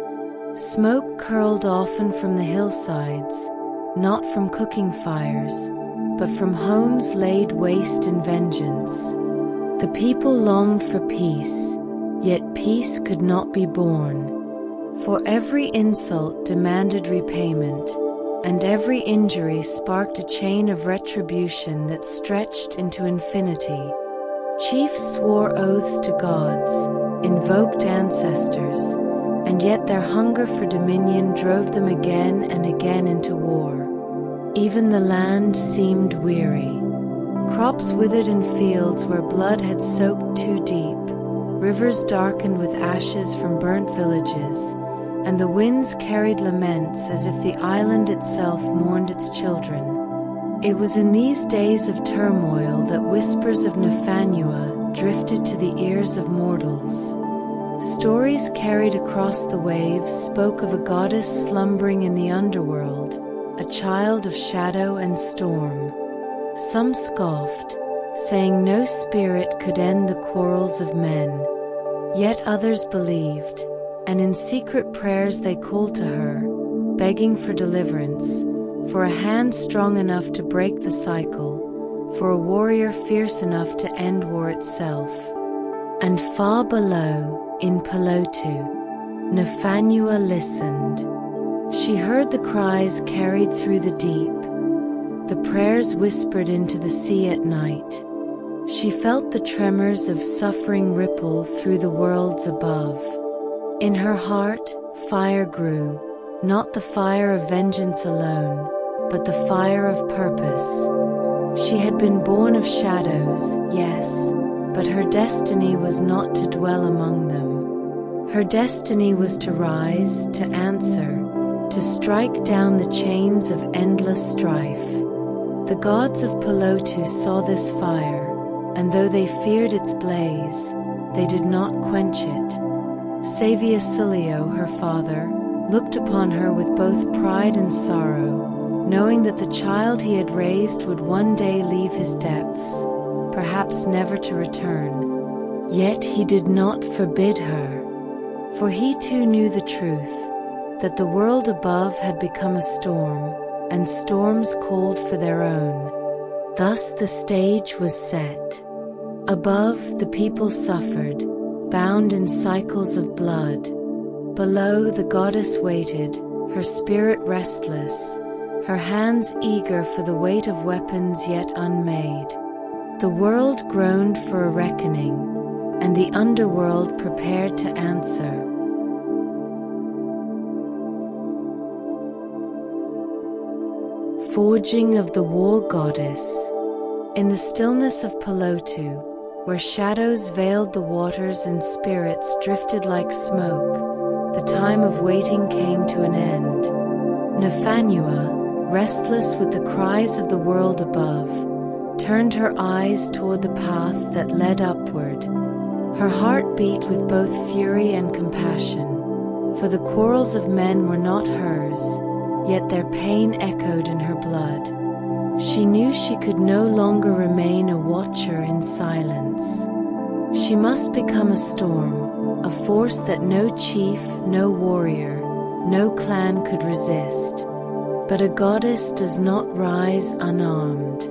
Smoke curled often from the hillsides, not from cooking fires, but from homes laid waste in vengeance. The people longed for peace, yet peace could not be born. For every insult demanded repayment, and every injury sparked a chain of retribution that stretched into infinity. Chiefs swore oaths to gods, invoked ancestors, and yet their hunger for dominion drove them again and again into war. Even the land seemed weary. Crops withered in fields where blood had soaked too deep, rivers darkened with ashes from burnt villages, and the winds carried laments as if the island itself mourned its children. It was in these days of turmoil that whispers of Nafanua drifted to the ears of mortals. Stories carried across the waves spoke of a goddess slumbering in the underworld, a child of shadow and storm. Some scoffed, saying no spirit could end the quarrels of men. Yet others believed, and in secret prayers they called to her, begging for deliverance, for a hand strong enough to break the cycle, for a warrior fierce enough to end war itself. And far below, in Pelotu, Nafanua listened. She heard the cries carried through the deep, the prayers whispered into the sea at night. She felt the tremors of suffering ripple through the worlds above. In her heart, fire grew, not the fire of vengeance alone, but the fire of purpose. She had been born of shadows, yes, but her destiny was not to dwell among them. Her destiny was to rise, to answer, to strike down the chains of endless strife. The gods of Pelotu saw this fire, and though they feared its blaze, they did not quench it. Saviasilio, her father, looked upon her with both pride and sorrow, knowing that the child he had raised would one day leave his depths, perhaps never to return. Yet he did not forbid her, for he too knew the truth, that the world above had become a storm, and storms called for their own. Thus the stage was set. Above, the people suffered, bound in cycles of blood. Below, the goddess waited, her spirit restless, her hands eager for the weight of weapons yet unmade. The world groaned for a reckoning, and the underworld prepared to answer. Forging of the War Goddess. In the stillness of Pelotu, where shadows veiled the waters and spirits drifted like smoke, the time of waiting came to an end. Nafanua, restless with the cries of the world above, turned her eyes toward the path that led upward. Her heart beat with both fury and compassion, for the quarrels of men were not hers, yet their pain echoed in her blood. She knew she could no longer remain a watcher in silence. She must become a storm, a force that no chief, no warrior, no clan could resist. But a goddess does not rise unarmed.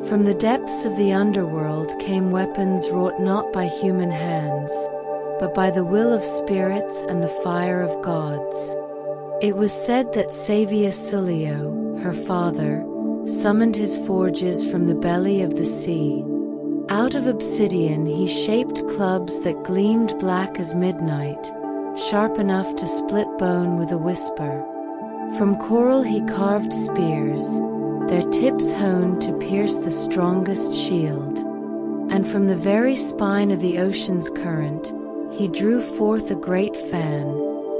From the depths of the underworld came weapons wrought not by human hands, but by the will of spirits and the fire of gods. It was said that Saviasilio, her father, summoned his forges from the belly of the sea. Out of obsidian he shaped clubs that gleamed black as midnight, sharp enough to split bone with a whisper. From coral he carved spears, their tips honed to pierce the strongest shield. And from the very spine of the ocean's current he drew forth a great fan,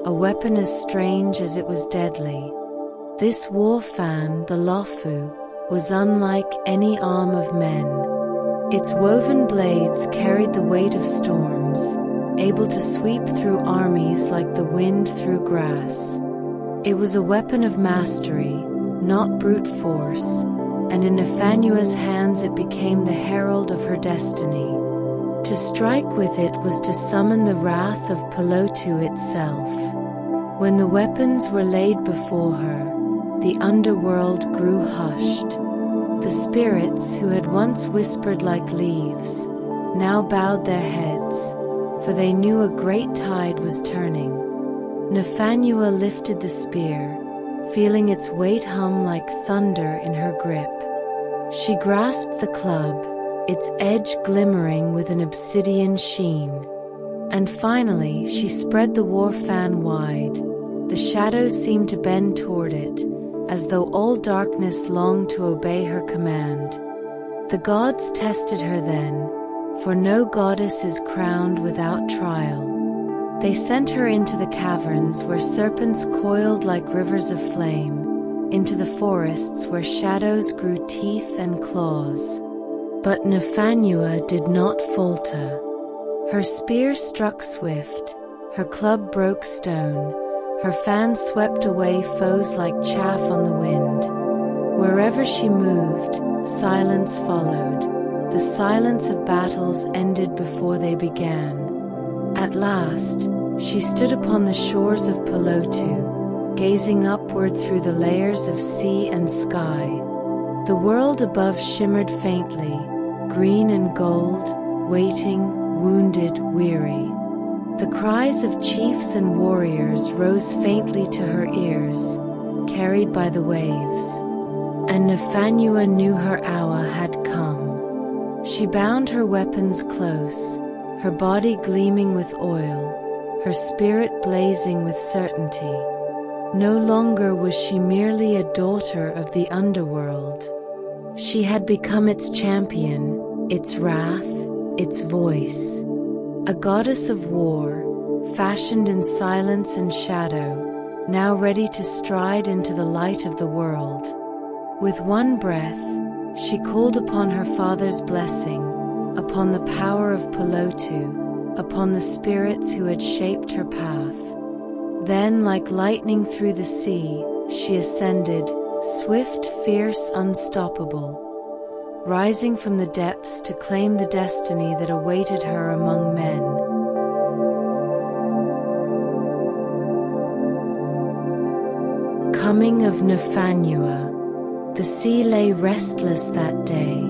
a weapon as strange as it was deadly. This war fan, the lofu, was unlike any arm of men. Its woven blades carried the weight of storms, able to sweep through armies like the wind through grass. It was a weapon of mastery, not brute force, and in Nafanua's hands it became the herald of her destiny. To strike with it was to summon the wrath of Pelotu itself. When the weapons were laid before her, the underworld grew hushed. The spirits who had once whispered like leaves now bowed their heads, for they knew a great tide was turning. Nafanua lifted the spear, feeling its weight hum like thunder in her grip. She grasped the club, its edge glimmering with an obsidian sheen. And finally she spread the war fan wide. The shadows seemed to bend toward it, as though all darkness longed to obey her command. The gods tested her then, for no goddess is crowned without trial. They sent her into the caverns where serpents coiled like rivers of flame, into the forests where shadows grew teeth and claws. But Nafanua did not falter. Her spear struck swift, her club broke stone, her fan swept away foes like chaff on the wind. Wherever she moved, silence followed. The silence of battles ended before they began. At last, she stood upon the shores of Pelotu, gazing upward through the layers of sea and sky. The world above shimmered faintly, green and gold, waiting, wounded, weary. The cries of chiefs and warriors rose faintly to her ears, carried by the waves. And Nafanua knew her hour had come. She bound her weapons close, her body gleaming with oil, her spirit blazing with certainty. No longer was she merely a daughter of the underworld. She had become its champion, its wrath, its voice. A goddess of war, fashioned in silence and shadow, now ready to stride into the light of the world. With one breath, she called upon her father's blessing, upon the power of Pelotu, upon the spirits who had shaped her path. Then, like lightning through the sea, she ascended, swift, fierce, unstoppable, rising from the depths to claim the destiny that awaited her among men. Coming of Nafanua. The sea lay restless that day.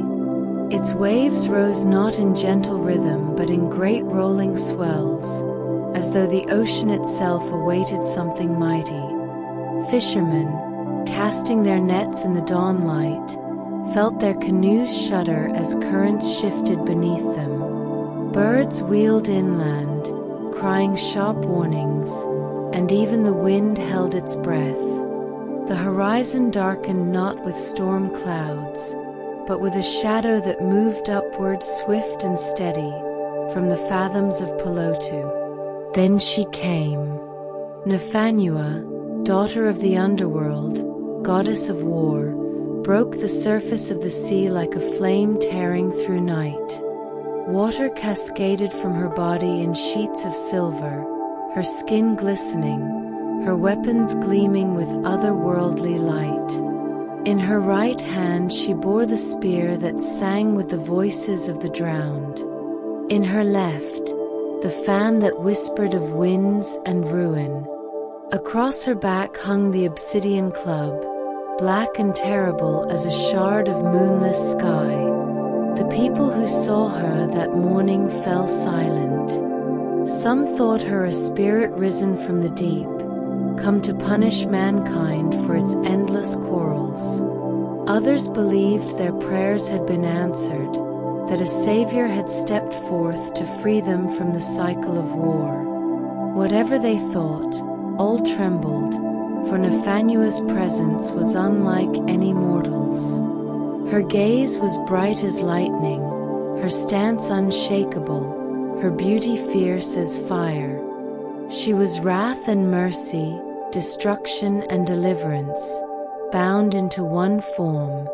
Its waves rose not in gentle rhythm but in great rolling swells, as though the ocean itself awaited something mighty. Fishermen, casting their nets in the dawn light, felt their canoes shudder as currents shifted beneath them. Birds wheeled inland, crying sharp warnings, and even the wind held its breath. The horizon darkened not with storm clouds, but with a shadow that moved upward swift and steady from the fathoms of Pelotu. Then she came. Nafanua, daughter of the underworld, goddess of war, broke the surface of the sea like a flame tearing through night. Water cascaded from her body in sheets of silver, her skin glistening, her weapons gleaming with otherworldly light. In her right hand she bore the spear that sang with the voices of the drowned. In her left, the fan that whispered of winds and ruin. Across her back hung the obsidian club, black and terrible as a shard of moonless sky. The people who saw her that morning fell silent. Some thought her a spirit risen from the deep, come to punish mankind for its endless quarrels. Others believed their prayers had been answered, that a savior had stepped forth to free them from the cycle of war. Whatever they thought, all trembled, for Nafanua's presence was unlike any mortal's. Her gaze was bright as lightning, her stance unshakable, her beauty fierce as fire. She was wrath and mercy, destruction and deliverance, bound into one form.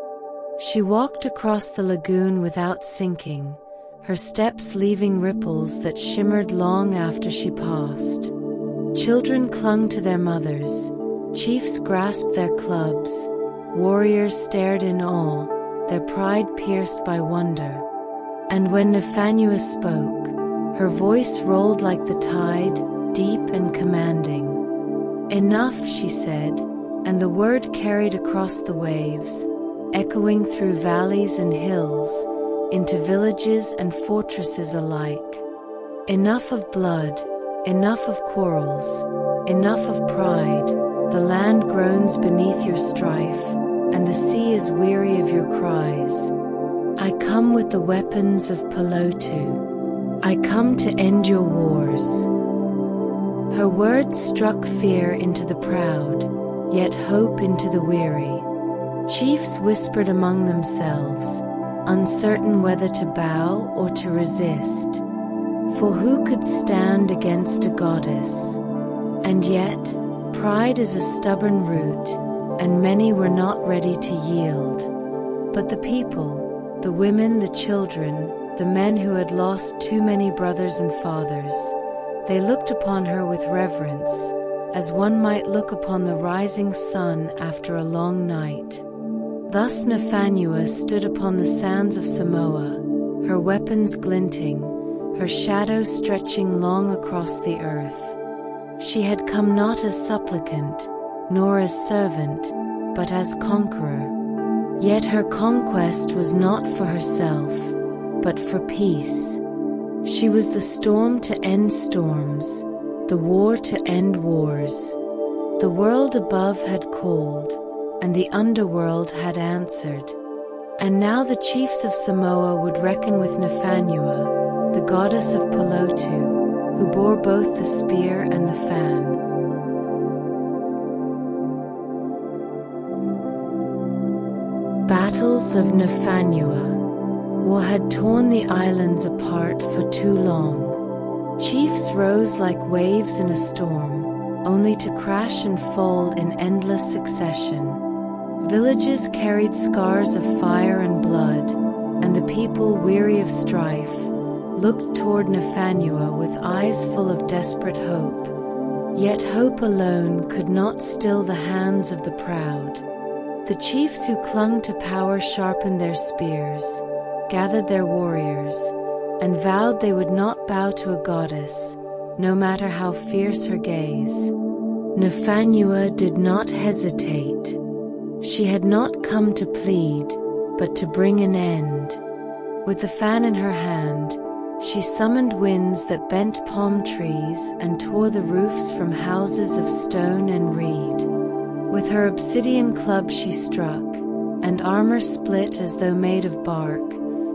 She walked across the lagoon without sinking, her steps leaving ripples that shimmered long after she passed. Children clung to their mothers, chiefs grasped their clubs, warriors stared in awe, their pride pierced by wonder. And when Nafanua spoke, her voice rolled like the tide, deep and commanding. "Enough," she said, and the word carried across the waves, echoing through valleys and hills, into villages and fortresses alike. Enough of blood, enough of quarrels, enough of pride. The land groans beneath your strife, and the sea is weary of your cries. I come with the weapons of Pelotu. I come to end your wars. Her words struck fear into the proud, yet hope into the weary. Chiefs whispered among themselves, uncertain whether to bow or to resist. For who could stand against a goddess? And yet, pride is a stubborn root, and many were not ready to yield. But the people, the women, the children, the men who had lost too many brothers and fathers, they looked upon her with reverence, as one might look upon the rising sun after a long night. Thus Nafanua stood upon the sands of Samoa, her weapons glinting, her shadow stretching long across the earth. She had come not as supplicant, nor as servant, but as conqueror. Yet her conquest was not for herself, but for peace. She was the storm to end storms, the war to end wars. The world above had called, and the underworld had answered. And now the chiefs of Samoa would reckon with Nafanua, the goddess of Pelotu, who bore both the spear and the fan. Battles of Nafanua. War had torn the islands apart for too long. Chiefs rose like waves in a storm, only to crash and fall in endless succession. Villages carried scars of fire and blood, and the people, weary of strife, looked toward Nafanua with eyes full of desperate hope. Yet hope alone could not still the hands of the proud. The chiefs who clung to power sharpened their spears, gathered their warriors, and vowed they would not bow to a goddess, no matter how fierce her gaze. Nafanua did not hesitate. She had not come to plead, but to bring an end. With the fan in her hand, she summoned winds that bent palm trees and tore the roofs from houses of stone and reed. With her obsidian club she struck, and armor split as though made of bark,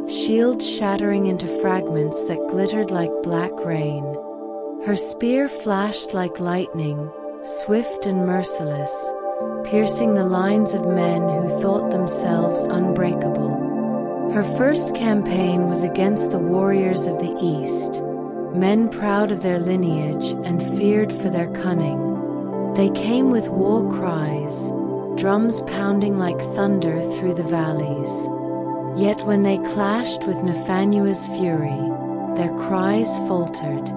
shields shattering into fragments that glittered like black rain. Her spear flashed like lightning, swift and merciless, piercing the lines of men who thought themselves unbreakable. Her first campaign was against the warriors of the East, men proud of their lineage and feared for their cunning. They came with war cries, drums pounding like thunder through the valleys. Yet when they clashed with Nafanua's fury, their cries faltered.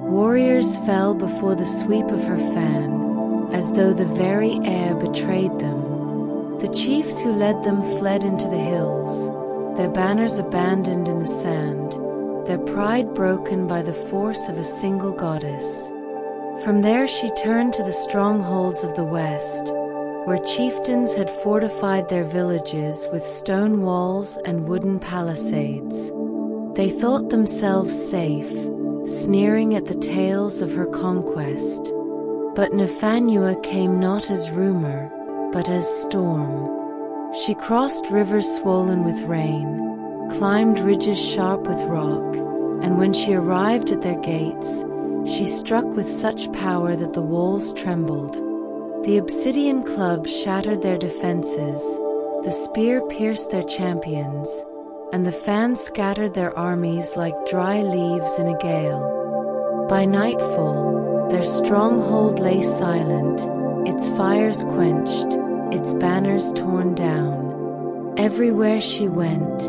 Warriors fell before the sweep of her fan, as though the very air betrayed them. The chiefs who led them fled into the hills, their banners abandoned in the sand, their pride broken by the force of a single goddess. From there she turned to the strongholds of the west, where chieftains had fortified their villages with stone walls and wooden palisades. They thought themselves safe, sneering at the tales of her conquest. But Nafanua came not as rumor, but as storm. She crossed rivers swollen with rain, climbed ridges sharp with rock, and when she arrived at their gates, she struck with such power that the walls trembled. The obsidian club shattered their defenses, the spear pierced their champions, and the fan scattered their armies like dry leaves in a gale. By nightfall, their stronghold lay silent, its fires quenched, its banners torn down. Everywhere she went,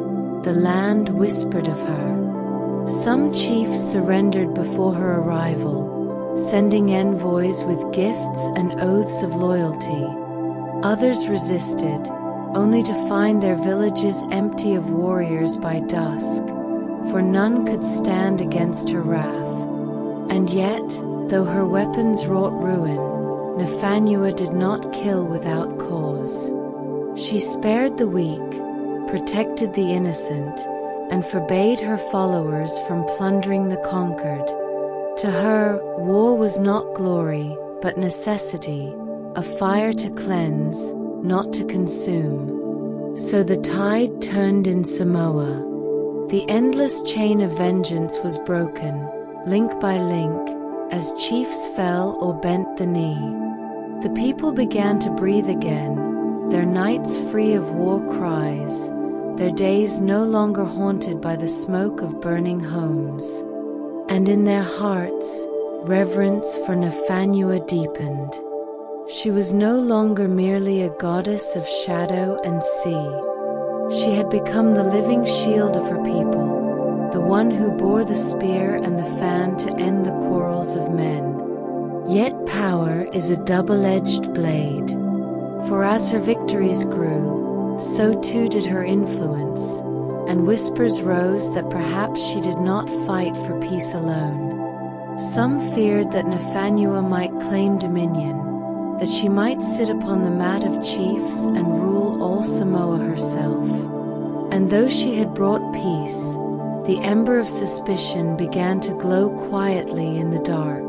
the land whispered of her. Some chiefs surrendered before her arrival, sending envoys with gifts and oaths of loyalty. Others resisted, only to find their villages empty of warriors by dusk, for none could stand against her wrath. And yet, though her weapons wrought ruin, Nafanua did not kill without cause. She spared the weak, protected the innocent, and forbade her followers from plundering the conquered. To her, war was not glory, but necessity, a fire to cleanse, not to consume. So the tide turned in Samoa. The endless chain of vengeance was broken, link by link, as chiefs fell or bent the knee. The people began to breathe again, their nights free of war cries, their days no longer haunted by the smoke of burning homes. And in their hearts, reverence for Nafanua deepened. She was no longer merely a goddess of shadow and sea. She had become the living shield of her people, the one who bore the spear and the fan to end the quarrels of men. Yet power is a double-edged blade, for as her victories grew, so too did her influence, and whispers rose that perhaps she did not fight for peace alone. Some feared that Nafanua might claim dominion, that she might sit upon the mat of chiefs and rule all Samoa herself. And though she had brought peace, the ember of suspicion began to glow quietly in the dark.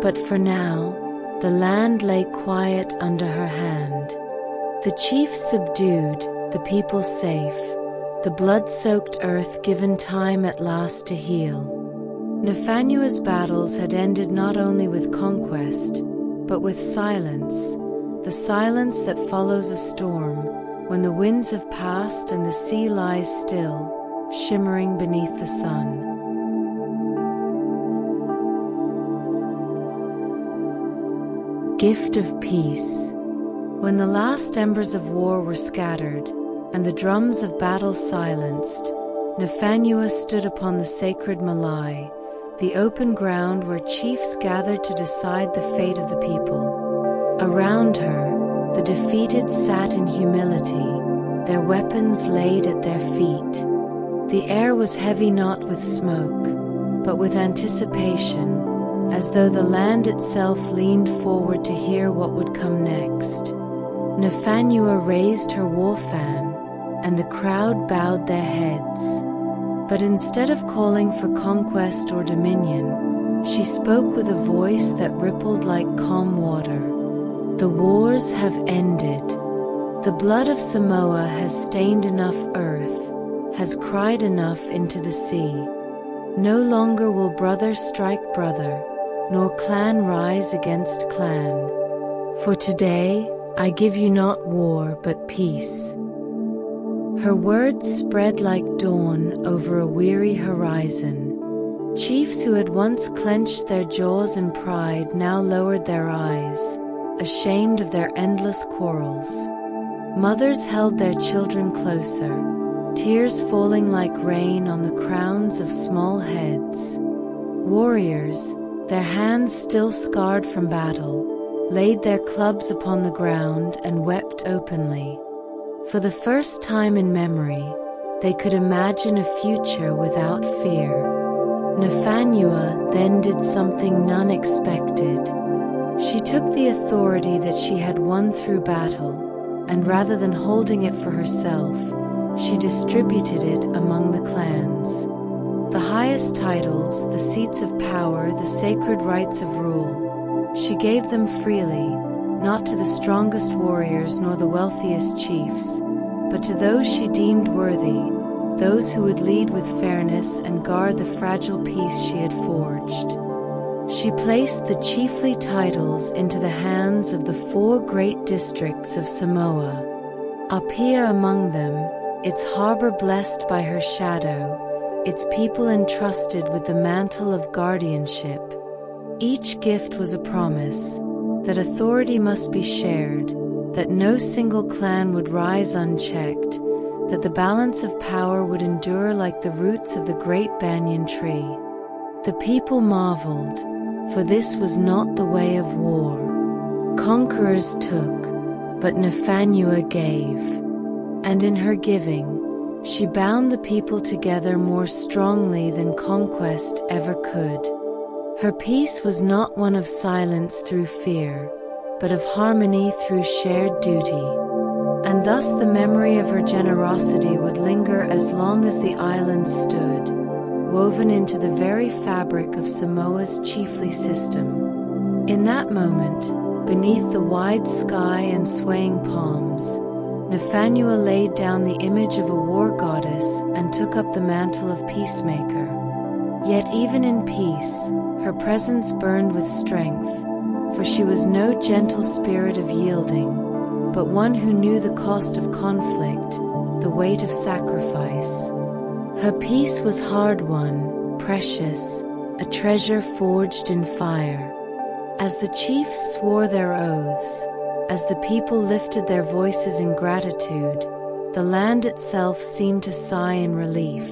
But for now, the land lay quiet under her hand. The chiefs subdued, the people safe, the blood-soaked earth given time at last to heal. Nafanua's battles had ended not only with conquest, but with silence, the silence that follows a storm, when the winds have passed and the sea lies still, shimmering beneath the sun. Gift of peace. When the last embers of war were scattered, and the drums of battle silenced, Nafanua stood upon the sacred Malai, the open ground where chiefs gathered to decide the fate of the people. Around her, the defeated sat in humility, their weapons laid at their feet. The air was heavy not with smoke, but with anticipation, as though the land itself leaned forward to hear what would come next. Nafanua raised her war fan, and the crowd bowed their heads. But instead of calling for conquest or dominion, she spoke with a voice that rippled like calm water. The wars have ended. The blood of Samoa has stained enough earth, has cried enough into the sea. No longer will brother strike brother, nor clan rise against clan. For today I give you not war but peace. Her words spread like dawn over a weary horizon. Chiefs who had once clenched their jaws in pride now lowered their eyes, ashamed of their endless quarrels. Mothers held their children closer, tears falling like rain on the crowns of small heads. Warriors, their hands still scarred from battle, laid their clubs upon the ground and wept openly. For the first time in memory, they could imagine a future without fear. Nafanua then did something none expected. She took the authority that she had won through battle, and rather than holding it for herself, she distributed it among the clans. The highest titles, the seats of power, the sacred rights of rule, she gave them freely, not to the strongest warriors nor the wealthiest chiefs, but to those she deemed worthy, those who would lead with fairness and guard the fragile peace she had forged. She placed the chiefly titles into the hands of the 4 great districts of Samoa, APIA among them, its harbor blessed by her shadow, its people entrusted with the mantle of guardianship. Each gift was a promise that authority must be shared, that no single clan would rise unchecked, that the balance of power would endure like the roots of the great banyan tree. The people marveled, for this was not the way of war. Conquerors took, but Nafanua gave, and in her giving, she bound the people together more strongly than conquest ever could. Her peace was not one of silence through fear, but of harmony through shared duty. And thus the memory of her generosity would linger as long as the island stood, woven into the very fabric of Samoa's chiefly system. In that moment, beneath the wide sky and swaying palms, Nafanua laid down the image of a war goddess and took up the mantle of peacemaker. Yet even in peace, her presence burned with strength, for she was no gentle spirit of yielding, but one who knew the cost of conflict, the weight of sacrifice. Her peace was hard-won, precious, a treasure forged in fire. As the chiefs swore their oaths, as the people lifted their voices in gratitude, the land itself seemed to sigh in relief.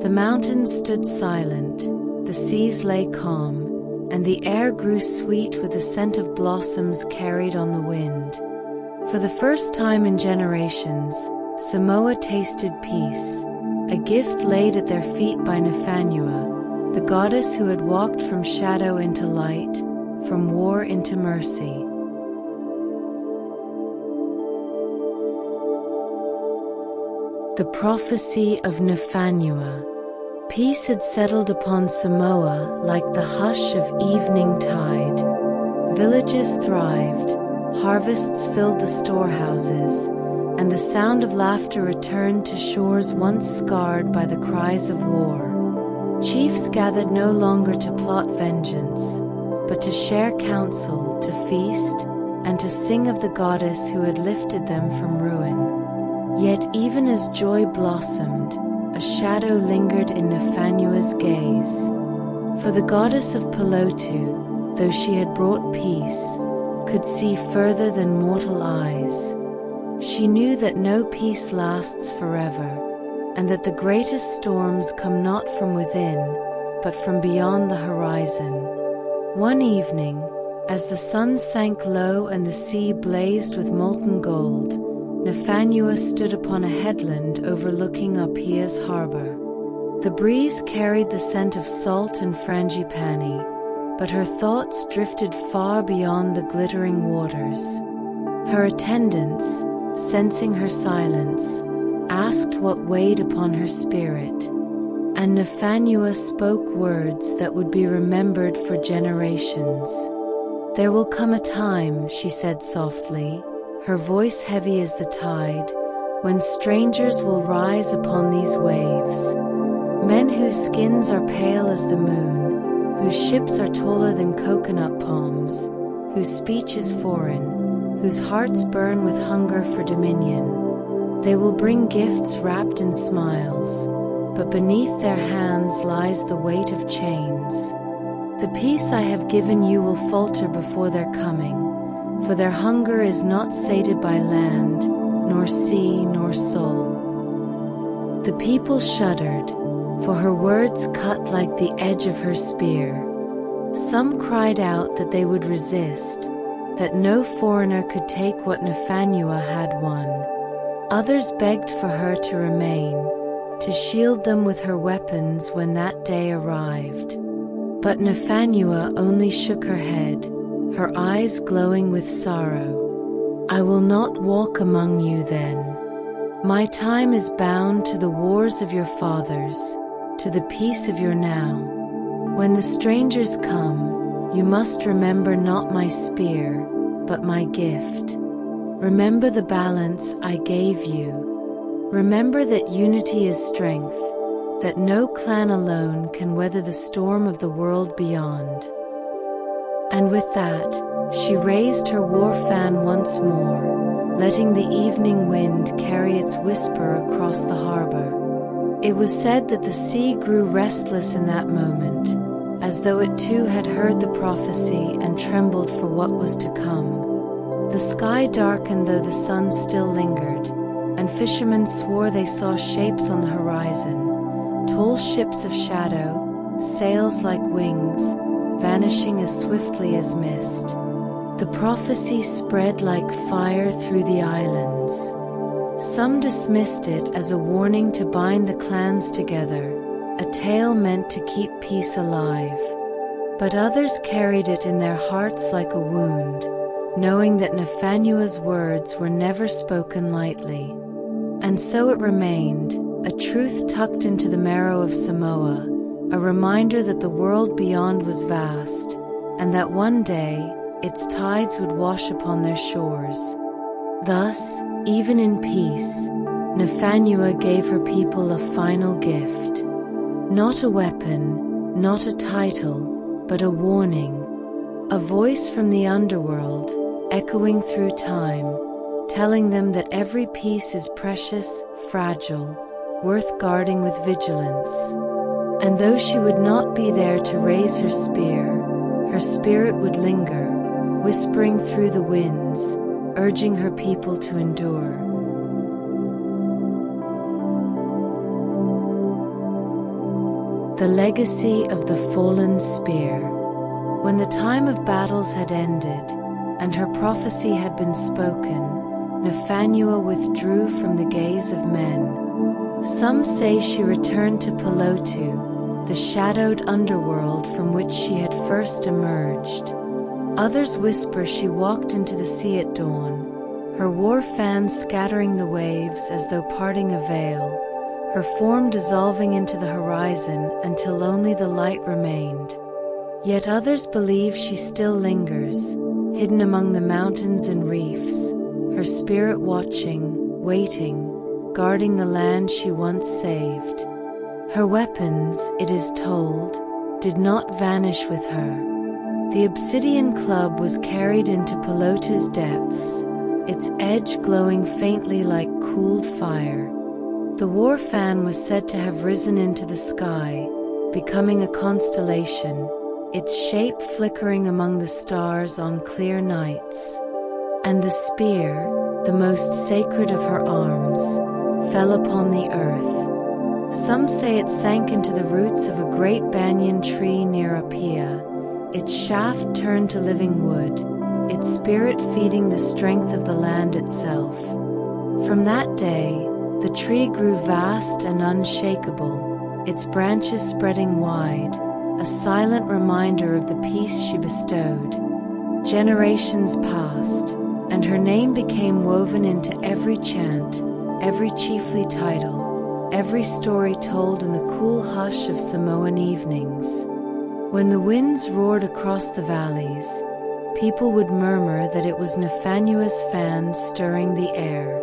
The mountains stood silent, the seas lay calm, and the air grew sweet with the scent of blossoms carried on the wind. For the first time in generations, Samoa tasted peace, a gift laid at their feet by Nafanua, the goddess who had walked from shadow into light, from war into mercy. The prophecy of Nafanua. Peace had settled upon Samoa like the hush of evening tide. Villages thrived, harvests filled the storehouses, and the sound of laughter returned to shores once scarred by the cries of war. Chiefs gathered no longer to plot vengeance, but to share counsel, to feast, and to sing of the goddess who had lifted them from ruin. Yet even as joy blossomed, a shadow lingered in Nafanua's gaze. For the goddess of Pelotu, though she had brought peace, could see further than mortal eyes. She knew that no peace lasts forever, and that the greatest storms come not from within, but from beyond the horizon. One evening, as the sun sank low and the sea blazed with molten gold, Nafanua stood upon a headland overlooking APIA's harbor. The breeze carried the scent of salt and frangipani, but her thoughts drifted far beyond the glittering waters. Her attendants, sensing her silence, asked what weighed upon her spirit, and Nafanua spoke words that would be remembered for generations. "There will come a time," she said softly, her voice heavy as the tide, "when strangers will rise upon these waves. Men whose skins are pale as the moon, whose ships are taller than coconut palms, whose speech is foreign, whose hearts burn with hunger for dominion. They will bring gifts wrapped in smiles, but beneath their hands lies the weight of chains. The peace I have given you will falter before their coming, for their hunger is not sated by land, nor sea, nor soul." The people shuddered, for her words cut like the edge of her spear. Some cried out that they would resist, that no foreigner could take what Nafanua had won. Others begged for her to remain, to shield them with her weapons when that day arrived. But Nafanua only shook her head, her eyes glowing with sorrow. "I will not walk among you then. My time is bound to the wars of your fathers, to the peace of your now. When the strangers come, you must remember not my spear, but my gift. Remember the balance I gave you. Remember that unity is strength, that no clan alone can weather the storm of the world beyond." And with that, she raised her war fan once more, letting the evening wind carry its whisper across the harbor. It was said that the sea grew restless in that moment, as though it too had heard the prophecy and trembled for what was to come. The sky darkened though the sun still lingered, and fishermen swore they saw shapes on the horizon, tall ships of shadow, sails like wings, vanishing as swiftly as mist. The prophecy spread like fire through the islands. Some dismissed it as a warning to bind the clans together, a tale meant to keep peace alive. But others carried it in their hearts like a wound, knowing that Nafanua's words were never spoken lightly. And so it remained, a truth tucked into the marrow of Samoa, a reminder that the world beyond was vast, and that one day its tides would wash upon their shores. Thus, even in peace, Nafanua gave her people a final gift. Not a weapon, not a title, but a warning. A voice from the underworld, echoing through time, telling them that every piece is precious, fragile, worth guarding with vigilance. And though she would not be there to raise her spear, her spirit would linger, whispering through the winds, urging her people to endure. The legacy of the fallen spear. When the time of battles had ended, and her prophecy had been spoken, Nafanua withdrew from the gaze of men. Some say she returned to Pelotu, the shadowed underworld from which she had first emerged. Others whisper she walked into the sea at dawn, her war fans scattering the waves as though parting a veil, her form dissolving into the horizon until only the light remained. Yet others believe she still lingers, hidden among the mountains and reefs, her spirit watching, waiting, guarding the land she once saved. Her weapons, it is told, did not vanish with her. The obsidian club was carried into Pelotu's depths, its edge glowing faintly like cooled fire. The war fan was said to have risen into the sky, becoming a constellation, its shape flickering among the stars on clear nights. And the spear, the most sacred of her arms, fell upon the earth. Some say it sank into the roots of a great banyan tree near APIA, its shaft turned to living wood, its spirit feeding the strength of the land itself. From that day, the tree grew vast and unshakable, its branches spreading wide, a silent reminder of the peace she bestowed. Generations passed, and her name became woven into every chant, every chiefly title, every story told in the cool hush of Samoan evenings. When the winds roared across the valleys, people would murmur that it was Nafanua's fans stirring the air.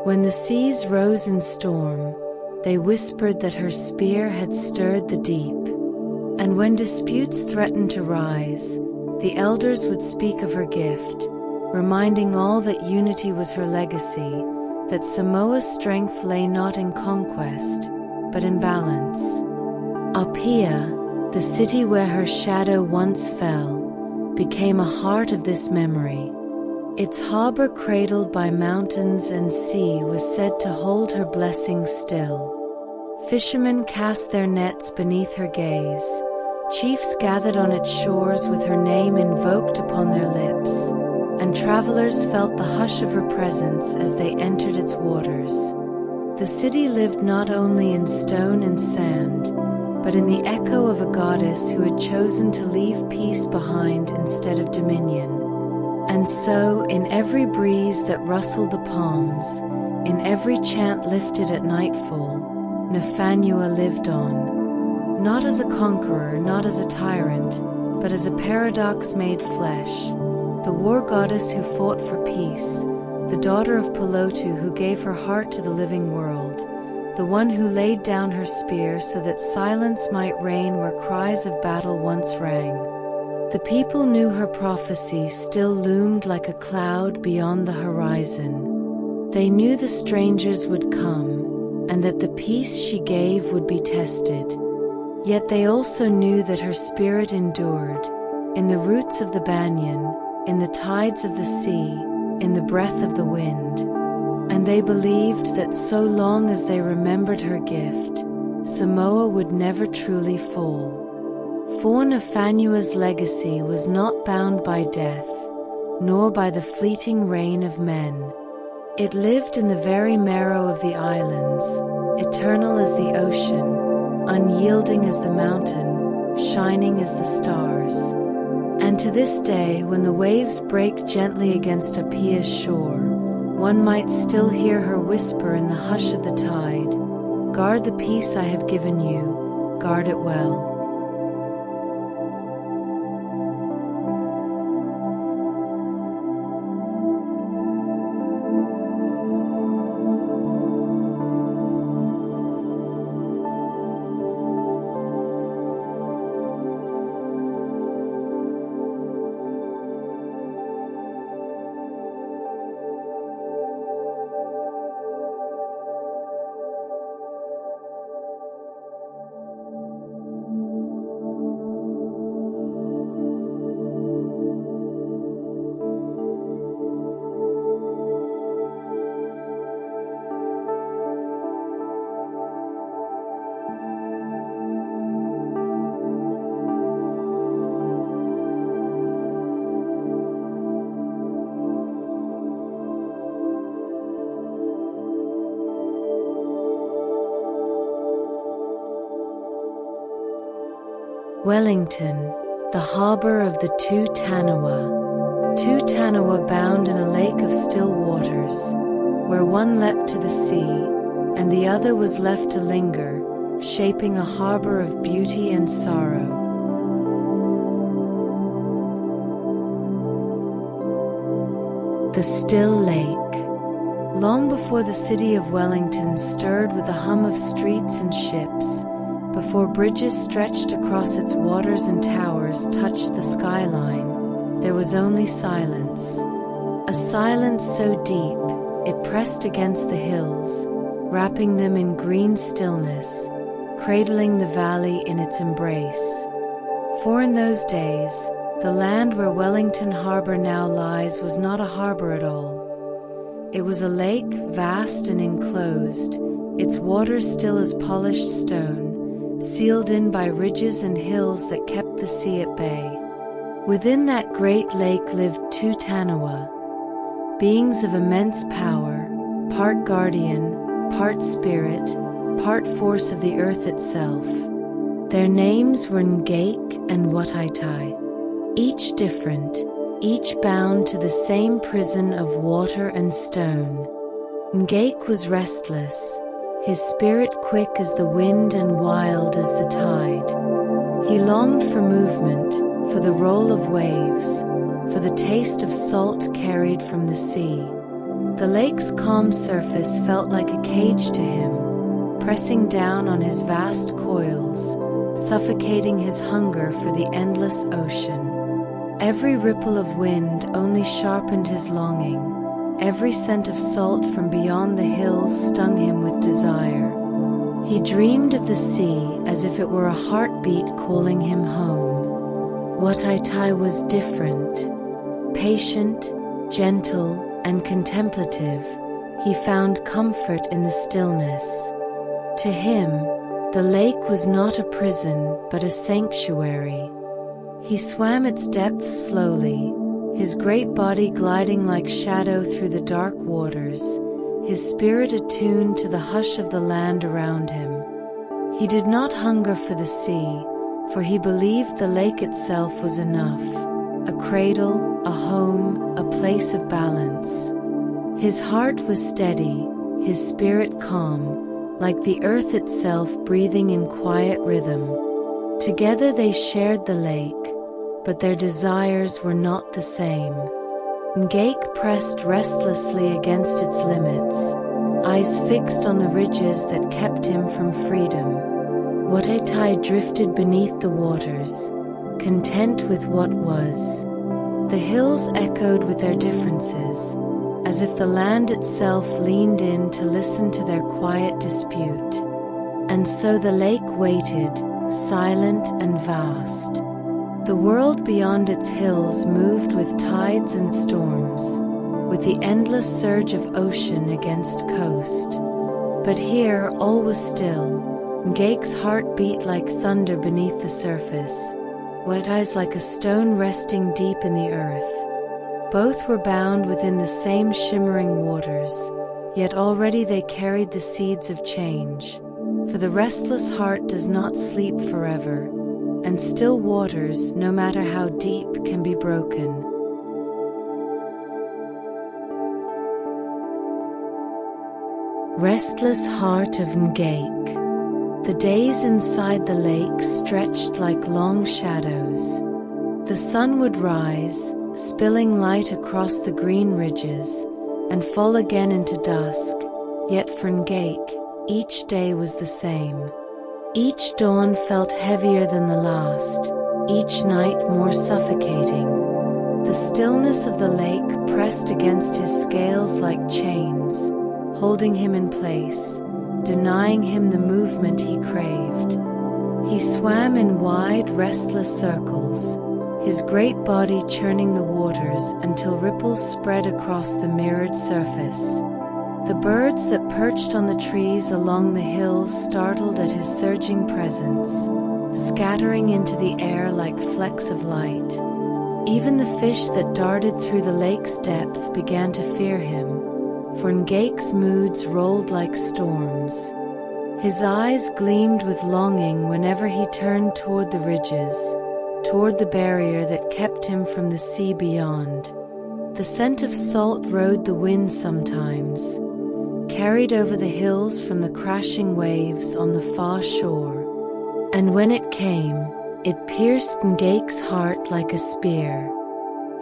When the seas rose in storm, they whispered that her spear had stirred the deep. And when disputes threatened to rise, the elders would speak of her gift, reminding all that unity was her legacy, that Samoa's strength lay not in conquest, but in balance. APIA, the city where her shadow once fell, became a heart of this memory. Its harbor cradled by mountains and sea was said to hold her blessing still. Fishermen cast their nets beneath her gaze. Chiefs gathered on its shores with her name invoked upon their lips, and travelers felt the hush of her presence as they entered its waters. The city lived not only in stone and sand, but in the echo of a goddess who had chosen to leave peace behind instead of dominion. And so, in every breeze that rustled the palms, in every chant lifted at nightfall, Nafanua lived on. Not as a conqueror, not as a tyrant, but as a paradox made flesh, the war goddess who fought for peace, the daughter of Pelotu who gave her heart to the living world, the one who laid down her spear so that silence might reign where cries of battle once rang. The people knew her prophecy still loomed like a cloud beyond the horizon. They knew the strangers would come, and that the peace she gave would be tested. Yet they also knew that her spirit endured, in the roots of the banyan, in the tides of the sea, in the breath of the wind. And they believed that so long as they remembered her gift, Samoa would never truly fall. For Nafanua's legacy was not bound by death, nor by the fleeting reign of men. It lived in the very marrow of the islands, eternal as the ocean, unyielding as the mountain, shining as the stars. And to this day, when the waves break gently against APIA's shore, one might still hear her whisper in the hush of the tide, "Guard the peace I have given you, guard it well." Wellington, the harbor of the two taniwha. Two taniwha bound in a lake of still waters, where one leapt to the sea, and the other was left to linger, shaping a harbor of beauty and sorrow. The still lake. Long before the city of Wellington stirred with the hum of streets and ships, before bridges stretched across its waters and towers touched the skyline, there was only silence. A silence so deep, it pressed against the hills, wrapping them in green stillness, cradling the valley in its embrace. For in those days, the land where Wellington Harbor now lies was not a harbor at all. It was a lake vast and enclosed, its waters still as polished stone, sealed in by ridges and hills that kept the sea at bay. Within that great lake lived two taniwha, beings of immense power, part guardian, part spirit, part force of the earth itself. Their names were Ngake and Wataitai, each different, each bound to the same prison of water and stone. Ngake was restless, his spirit quick as the wind and wild as the tide. He longed for movement, for the roll of waves, for the taste of salt carried from the sea. The lake's calm surface felt like a cage to him, pressing down on his vast coils, suffocating his hunger for the endless ocean. Every ripple of wind only sharpened his longing. Every scent of salt from beyond the hills stung him with desire. He dreamed of the sea as if it were a heartbeat calling him home. Wataitai was different. Patient, gentle, and contemplative, he found comfort in the stillness. To him, the lake was not a prison, but a sanctuary. He swam its depths slowly, his great body gliding like shadow through the dark waters, his spirit attuned to the hush of the land around him. He did not hunger for the sea, for he believed the lake itself was enough, a cradle, a home, a place of balance. His heart was steady, his spirit calm, like the earth itself breathing in quiet rhythm. Together they shared the lake, but their desires were not the same. Ngake pressed restlessly against its limits, eyes fixed on the ridges that kept him from freedom. Wataitai drifted beneath the waters, content with what was. The hills echoed with their differences, as if the land itself leaned in to listen to their quiet dispute. And so the lake waited, silent and vast. The world beyond its hills moved with tides and storms, with the endless surge of ocean against coast. But here all was still. Ngake's heart beat like thunder beneath the surface, Watai's like a stone resting deep in the earth. Both were bound within the same shimmering waters, yet already they carried the seeds of change. For the restless heart does not sleep forever, and still waters, no matter how deep, can be broken. Restless heart of Ngake. The days inside the lake stretched like long shadows. The sun would rise, spilling light across the green ridges, and fall again into dusk, yet for Ngake, each day was the same. Each dawn felt heavier than the last, each night more suffocating. The stillness of the lake pressed against his scales like chains, holding him in place, denying him the movement he craved. He swam in wide, restless circles, his great body churning the waters until ripples spread across the mirrored surface. The birds that perched on the trees along the hills startled at his surging presence, scattering into the air like flecks of light. Even the fish that darted through the lake's depth began to fear him, for Ngake's moods rolled like storms. His eyes gleamed with longing whenever he turned toward the ridges, toward the barrier that kept him from the sea beyond. The scent of salt rode the wind sometimes, carried over the hills from the crashing waves on the far shore. And when it came, it pierced Ngake's heart like a spear.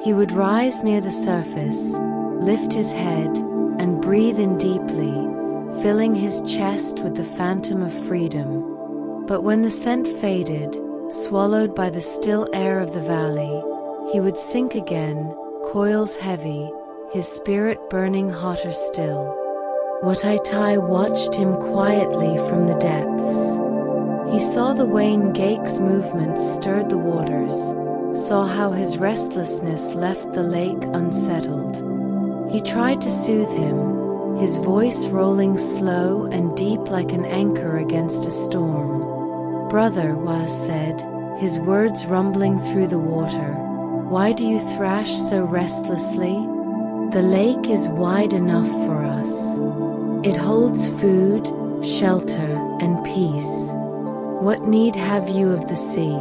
He would rise near the surface, lift his head, and breathe in deeply, filling his chest with the phantom of freedom. But when the scent faded, swallowed by the still air of the valley, he would sink again, coils heavy, his spirit burning hotter still. Wataitai watched him quietly from the depths. He saw the way Ngake's movements stirred the waters, saw how his restlessness left the lake unsettled. He tried to soothe him, his voice rolling slow and deep like an anchor against a storm. "Brother," Was said, his words rumbling through the water, "why do you thrash so restlessly? The lake is wide enough for us. It holds food, shelter, and peace. What need have you of the sea?"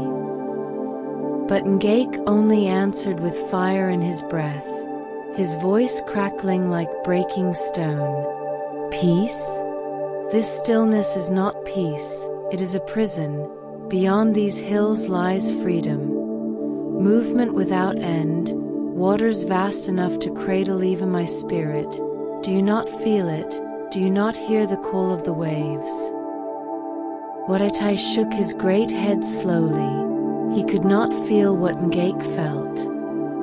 But Ngake only answered with fire in his breath, his voice crackling like breaking stone. "Peace? This stillness is not peace, it is a prison. Beyond these hills lies freedom. Movement without end, waters vast enough to cradle even my spirit. Do you not feel it? Do you not hear the call of the waves?" Wataitai shook his great head slowly. He could not feel what Ngake felt.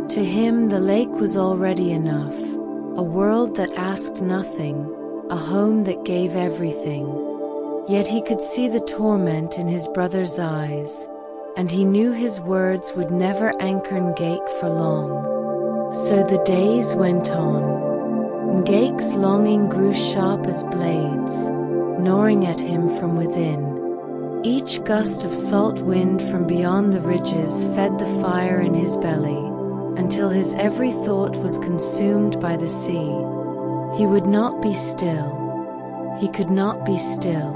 To him, the lake was already enough, a world that asked nothing, a home that gave everything. Yet he could see the torment in his brother's eyes, and he knew his words would never anchor Ngake for long. So the days went on. Ngake's longing grew sharp as blades, gnawing at him from within. Each gust of salt wind from beyond the ridges fed the fire in his belly, until his every thought was consumed by the sea. He would not be still. He could not be still.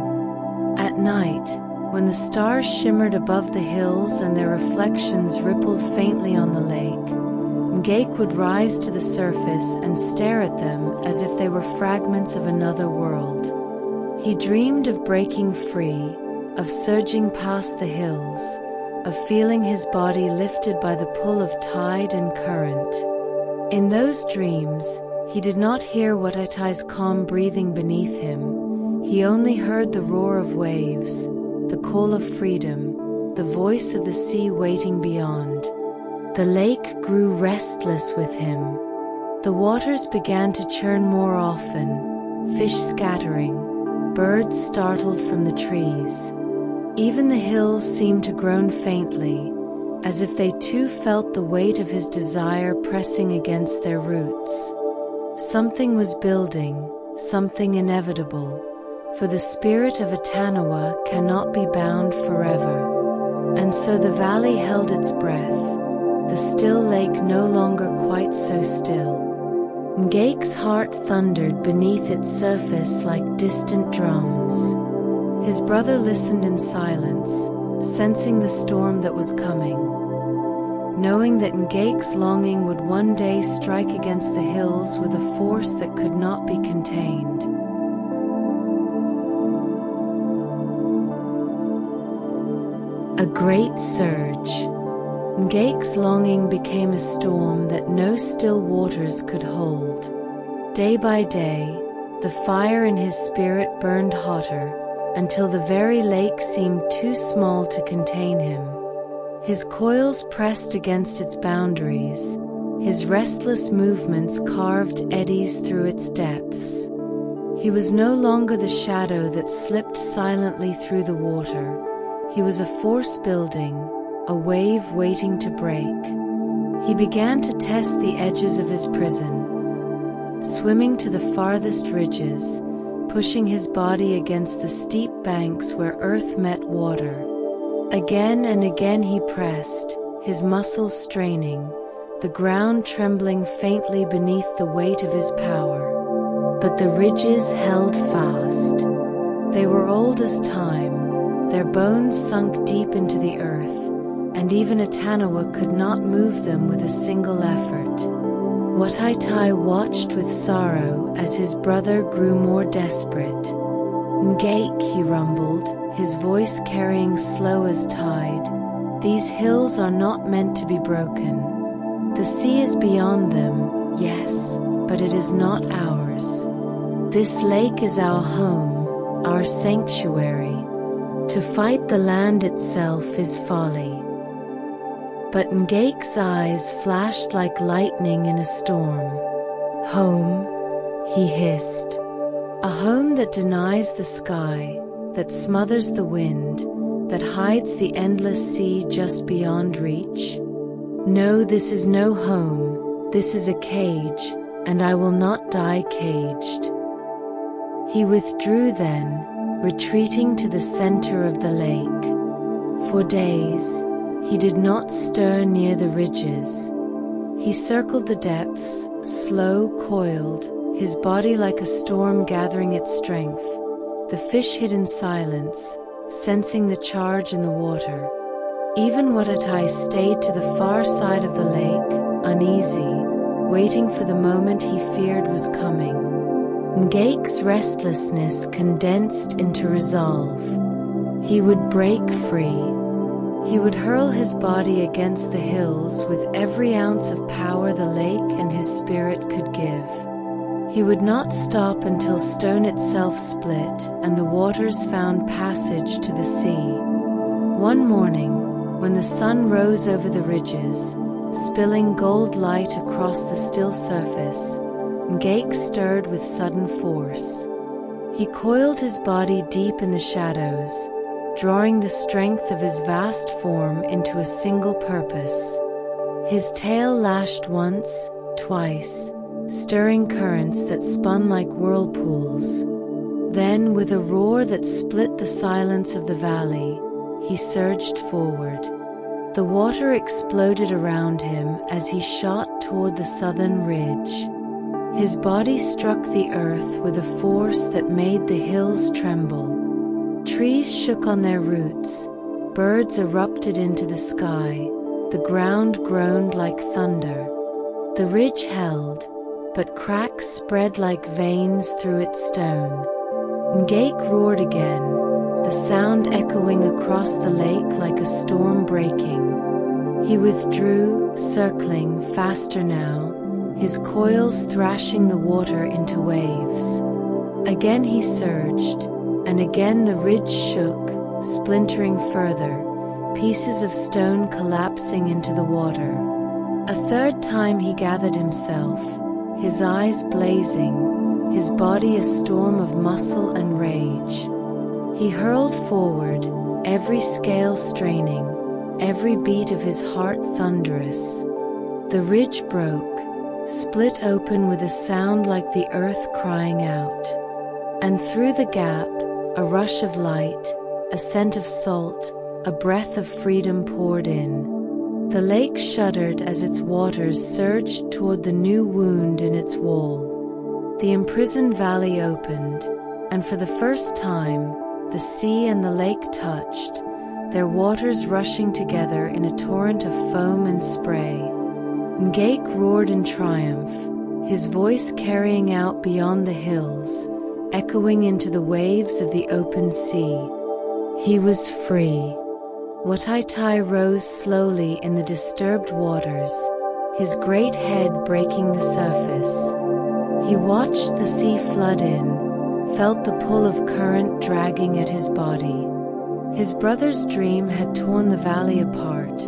At night, when the stars shimmered above the hills and their reflections rippled faintly on the lake, Ngake would rise to the surface and stare at them as if they were fragments of another world. He dreamed of breaking free, of surging past the hills, of feeling his body lifted by the pull of tide and current. In those dreams, he did not hear Wataitai's calm breathing beneath him. He only heard the roar of waves, the call of freedom, the voice of the sea waiting beyond. The lake grew restless with him. The waters began to churn more often, fish scattering, birds startled from the trees. Even the hills seemed to groan faintly, as if they too felt the weight of his desire pressing against their roots. Something was building, something inevitable, for the spirit of a taniwha cannot be bound forever. And so the valley held its breath, the still lake no longer quite so still. Ngake's heart thundered beneath its surface like distant drums. His brother listened in silence, sensing the storm that was coming, knowing that Ngake's longing would one day strike against the hills with a force that could not be contained. A great surge. Ngake's longing became a storm that no still waters could hold. Day by day, the fire in his spirit burned hotter, until the very lake seemed too small to contain him. His coils pressed against its boundaries, his restless movements carved eddies through its depths. He was no longer the shadow that slipped silently through the water. He was a force building, a wave waiting to break. He began to test the edges of his prison, swimming to the farthest ridges, pushing his body against the steep banks where earth met water. Again and again he pressed, his muscles straining, the ground trembling faintly beneath the weight of his power. But the ridges held fast. They were old as time, their bones sunk deep into the earth, and even a taniwha could not move them with a single effort. Wataitai watched with sorrow as his brother grew more desperate. "Ngake," he rumbled, his voice carrying slow as tide, "these hills are not meant to be broken. The sea is beyond them, yes, but it is not ours. This lake is our home, our sanctuary. To fight the land itself is folly." But Ngake's eyes flashed like lightning in a storm. "Home," he hissed. "A home that denies the sky, that smothers the wind, that hides the endless sea just beyond reach? No, this is no home, this is a cage, and I will not die caged." He withdrew then, retreating to the center of the lake. For days, he did not stir near the ridges. He circled the depths, slow, coiled, his body like a storm gathering its strength. The fish hid in silence, sensing the charge in the water. Even Watatai stayed to the far side of the lake, uneasy, waiting for the moment he feared was coming. Ngake's restlessness condensed into resolve. He would break free. He would hurl his body against the hills with every ounce of power the lake and his spirit could give. He would not stop until stone itself split and the waters found passage to the sea. One morning, when the sun rose over the ridges, spilling gold light across the still surface, Ngake stirred with sudden force. He coiled his body deep in the shadows, drawing the strength of his vast form into a single purpose. His tail lashed once, twice, stirring currents that spun like whirlpools. Then, with a roar that split the silence of the valley, he surged forward. The water exploded around him as he shot toward the southern ridge. His body struck the earth with a force that made the hills tremble. Trees shook on their roots, birds erupted into the sky, the ground groaned like thunder. The ridge held, but cracks spread like veins through its stone. Ngake roared again, the sound echoing across the lake like a storm breaking. He withdrew, circling, faster now, his coils thrashing the water into waves. Again he surged, and again the ridge shook, splintering further, pieces of stone collapsing into the water. A third time he gathered himself, his eyes blazing, his body a storm of muscle and rage. He hurled forward, every scale straining, every beat of his heart thunderous. The ridge broke, split open with a sound like the earth crying out. And through the gap, a rush of light, a scent of salt, a breath of freedom poured in. The lake shuddered as its waters surged toward the new wound in its wall. The imprisoned valley opened, and for the first time, the sea and the lake touched, their waters rushing together in a torrent of foam and spray. Ngake roared in triumph, his voice carrying out beyond the hills, echoing into the waves of the open sea. He was free. Wataitai rose slowly in the disturbed waters, his great head breaking the surface. He watched the sea flood in, felt the pull of current dragging at his body. His brother's dream had torn the valley apart,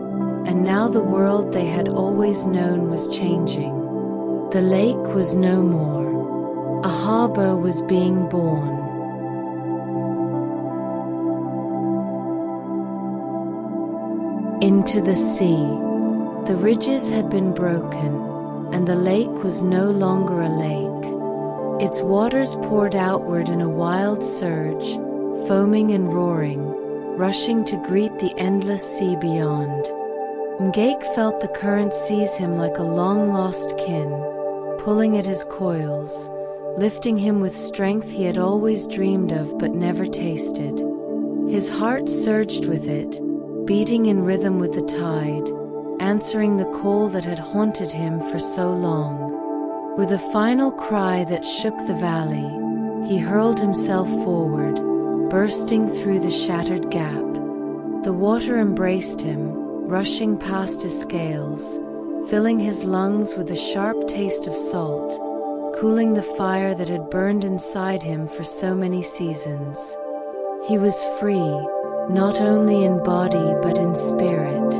and now the world they had always known was changing. The lake was no more. A harbor was being born. Into the sea. The ridges had been broken, and the lake was no longer a lake. Its waters poured outward in a wild surge, foaming and roaring, rushing to greet the endless sea beyond. Ngake felt the current seize him like a long-lost kin, pulling at his coils, lifting him with strength he had always dreamed of but never tasted. His heart surged with it, beating in rhythm with the tide, answering the call that had haunted him for so long. With a final cry that shook the valley, he hurled himself forward, bursting through the shattered gap. The water embraced him, rushing past his scales, filling his lungs with a sharp taste of salt, cooling the fire that had burned inside him for so many seasons. He was free, not only in body but in spirit.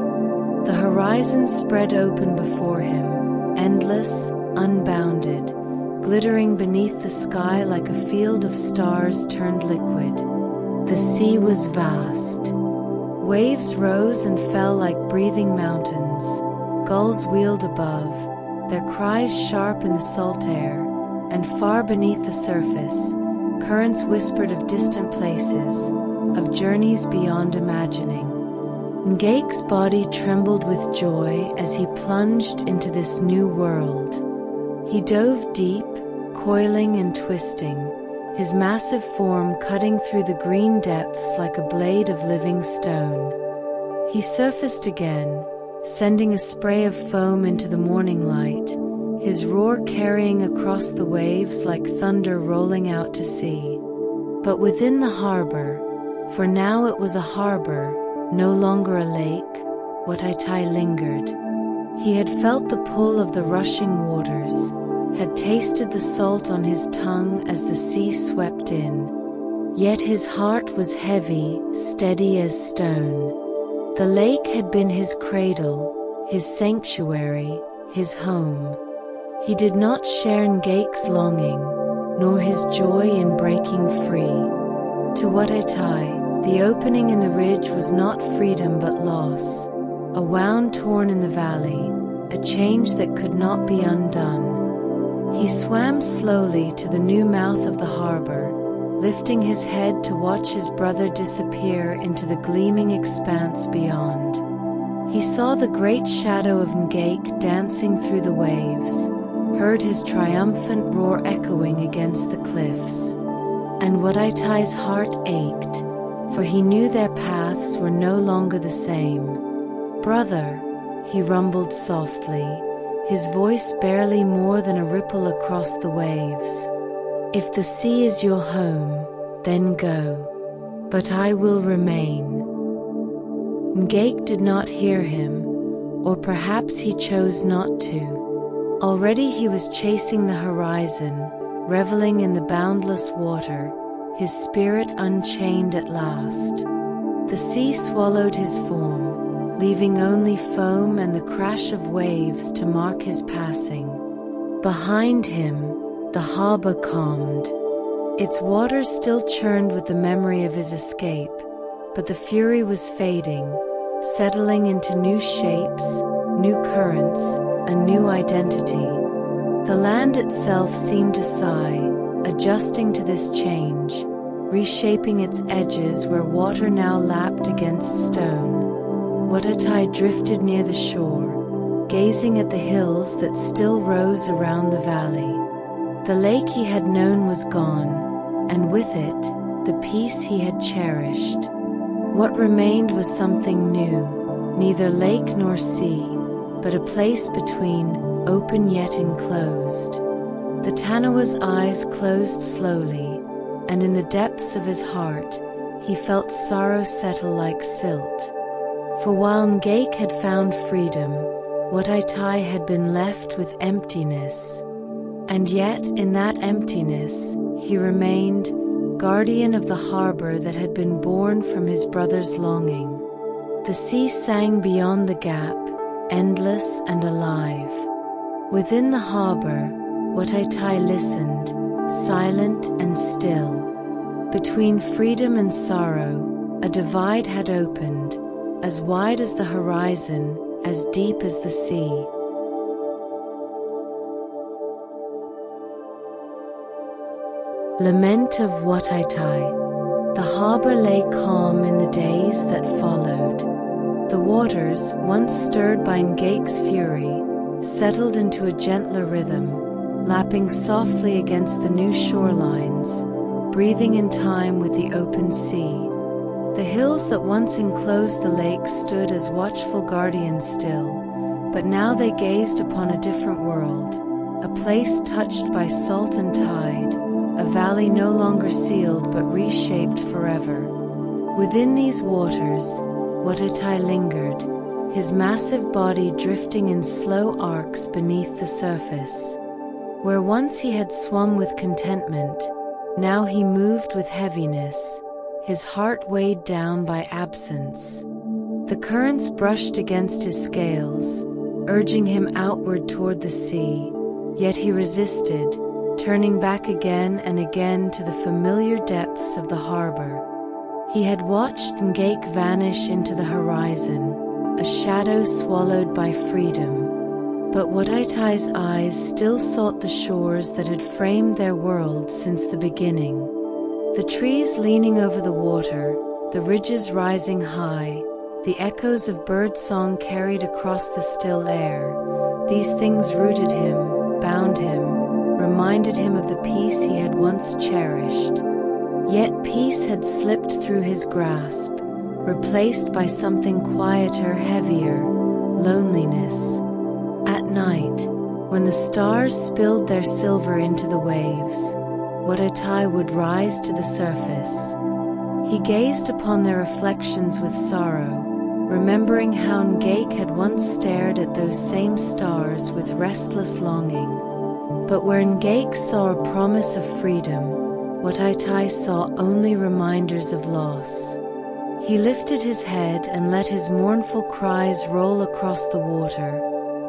The horizon spread open before him, endless, unbounded, glittering beneath the sky like a field of stars turned liquid. The sea was vast. Waves rose and fell like breathing mountains. Gulls wheeled above, their cries sharp in the salt air, and far beneath the surface, currents whispered of distant places, of journeys beyond imagining. Ngake's body trembled with joy as he plunged into this new world. He dove deep, coiling and twisting, his massive form cutting through the green depths like a blade of living stone. He surfaced again, sending a spray of foam into the morning light, his roar carrying across the waves like thunder rolling out to sea. But within the harbor, for now it was a harbor, no longer a lake, Watatai lingered. He had felt the pull of the rushing waters, had tasted the salt on his tongue as the sea swept in. Yet his heart was heavy, steady as stone. The lake had been his cradle, his sanctuary, his home. He did not share Ngake's longing, nor his joy in breaking free. To Watatai, the opening in the ridge was not freedom but loss, a wound torn in the valley, a change that could not be undone. He swam slowly to the new mouth of the harbor, lifting his head to watch his brother disappear into the gleaming expanse beyond. He saw the great shadow of Ngake dancing through the waves, heard his triumphant roar echoing against the cliffs. And Wataitai's heart ached, for he knew their paths were no longer the same. "Brother," he rumbled softly, his voice barely more than a ripple across the waves. "If the sea is your home, then go, but I will remain." Ngake did not hear him, or perhaps he chose not to. Already he was chasing the horizon, reveling in the boundless water, his spirit unchained at last. The sea swallowed his form, leaving only foam and the crash of waves to mark his passing. Behind him, the harbor calmed. Its waters still churned with the memory of his escape, but the fury was fading, settling into new shapes, new currents, a new identity. The land itself seemed to sigh, adjusting to this change, reshaping its edges where water now lapped against stone. Watatai drifted near the shore, gazing at the hills that still rose around the valley. The lake he had known was gone, and with it, the peace he had cherished. What remained was something new, neither lake nor sea, but a place between, open yet enclosed. The taniwha's eyes closed slowly, and in the depths of his heart, he felt sorrow settle like silt. For while Ngake had found freedom, Watatai had been left with emptiness. And yet, in that emptiness, he remained, guardian of the harbor that had been born from his brother's longing. The sea sang beyond the gap, endless and alive. Within the harbor, Watatai listened, silent and still. Between freedom and sorrow, a divide had opened, as wide as the horizon, as deep as the sea. Lament of Watatai. The harbor lay calm in the days that followed. The waters, once stirred by Ngake's fury, settled into a gentler rhythm, lapping softly against the new shorelines, breathing in time with the open sea. The hills that once enclosed the lake stood as watchful guardians still, but now they gazed upon a different world, a place touched by salt and tide, a valley no longer sealed but reshaped forever. Within these waters, Watatai lingered, his massive body drifting in slow arcs beneath the surface. Where once he had swum with contentment, now he moved with heaviness, his heart weighed down by absence. The currents brushed against his scales, urging him outward toward the sea, yet he resisted, turning back again and again to the familiar depths of the harbor. He had watched Ngake vanish into the horizon, a shadow swallowed by freedom. But Wataitai's eyes still sought the shores that had framed their world since the beginning. The trees leaning over the water, the ridges rising high, the echoes of birdsong carried across the still air, these things rooted him, bound him, reminded him of the peace he had once cherished. Yet peace had slipped through his grasp, replaced by something quieter, heavier, loneliness. At night, when the stars spilled their silver into the waves, Watatai would rise to the surface. He gazed upon their reflections with sorrow, remembering how Ngake had once stared at those same stars with restless longing. But where Ngake saw a promise of freedom, Watatai saw only reminders of loss. He lifted his head and let his mournful cries roll across the water,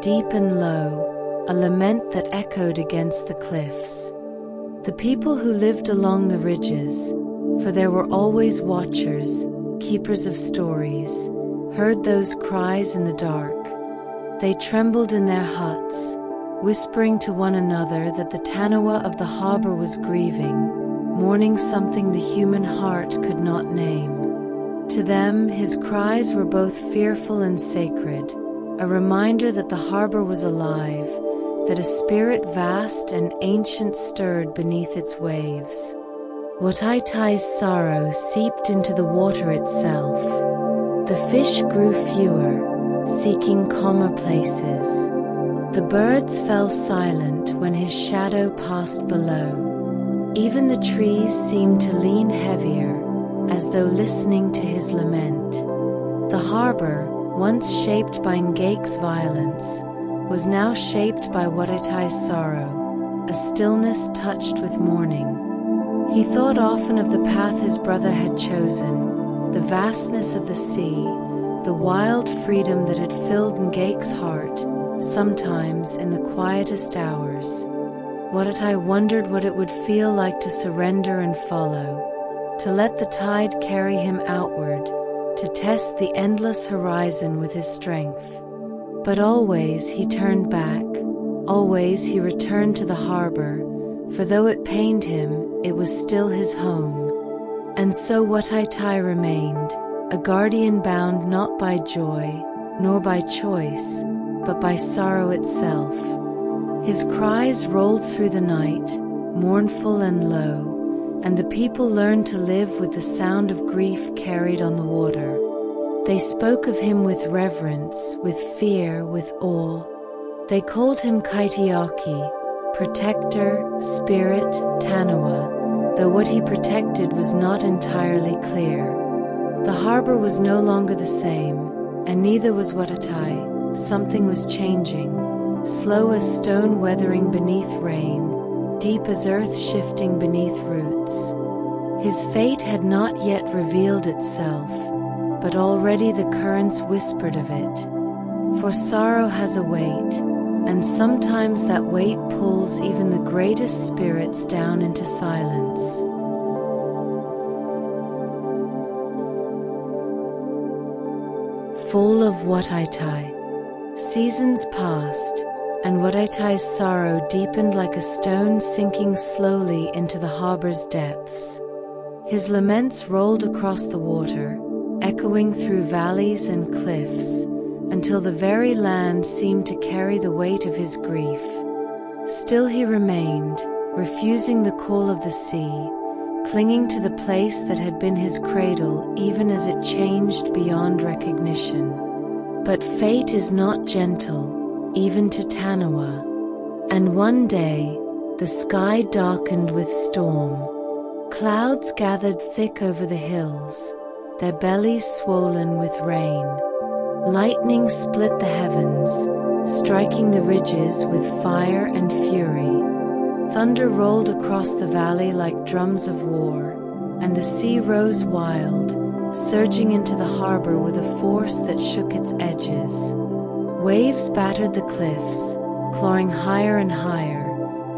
deep and low, a lament that echoed against the cliffs. The people who lived along the ridges, for there were always watchers, keepers of stories, heard those cries in the dark. They trembled in their huts, whispering to one another that the taniwha of the harbor was grieving, mourning something the human heart could not name. To them, his cries were both fearful and sacred, a reminder that the harbor was alive, that a spirit vast and ancient stirred beneath its waves. Wataitai's sorrow seeped into the water itself. The fish grew fewer, seeking calmer places. The birds fell silent when his shadow passed below. Even the trees seemed to lean heavier, as though listening to his lament. The harbor, once shaped by Ngake's violence, was now shaped by Wataitai's sorrow, a stillness touched with mourning. He thought often of the path his brother had chosen, the vastness of the sea, the wild freedom that had filled Ngake's heart, sometimes in the quietest hours. Watatai wondered what it would feel like to surrender and follow, to let the tide carry him outward, to test the endless horizon with his strength. But always he turned back, always he returned to the harbor, for though it pained him, it was still his home. And so Watatai remained, a guardian bound not by joy, nor by choice, but by sorrow itself. His cries rolled through the night, mournful and low, and the people learned to live with the sound of grief carried on the water. They spoke of him with reverence, with fear, with awe. They called him Kaitiaki, protector, spirit, taniwha, though what he protected was not entirely clear. The harbor was no longer the same, and neither was Watatai. Something was changing, slow as stone weathering beneath rain, deep as earth shifting beneath roots. His fate had not yet revealed itself, but already the currents whispered of it. For sorrow has a weight, and sometimes that weight pulls even the greatest spirits down into silence. Fall of Watatai. Seasons passed, and Wataitai's sorrow deepened like a stone sinking slowly into the harbor's depths. His laments rolled across the water, echoing through valleys and cliffs, until the very land seemed to carry the weight of his grief. Still he remained, refusing the call of the sea, clinging to the place that had been his cradle even as it changed beyond recognition. But fate is not gentle, even to taniwha. And one day, the sky darkened with storm. Clouds gathered thick over the hills, their bellies swollen with rain. Lightning split the heavens, striking the ridges with fire and fury. Thunder rolled across the valley like drums of war, and the sea rose wild, surging into the harbor with a force that shook its edges. Waves battered the cliffs, clawing higher and higher,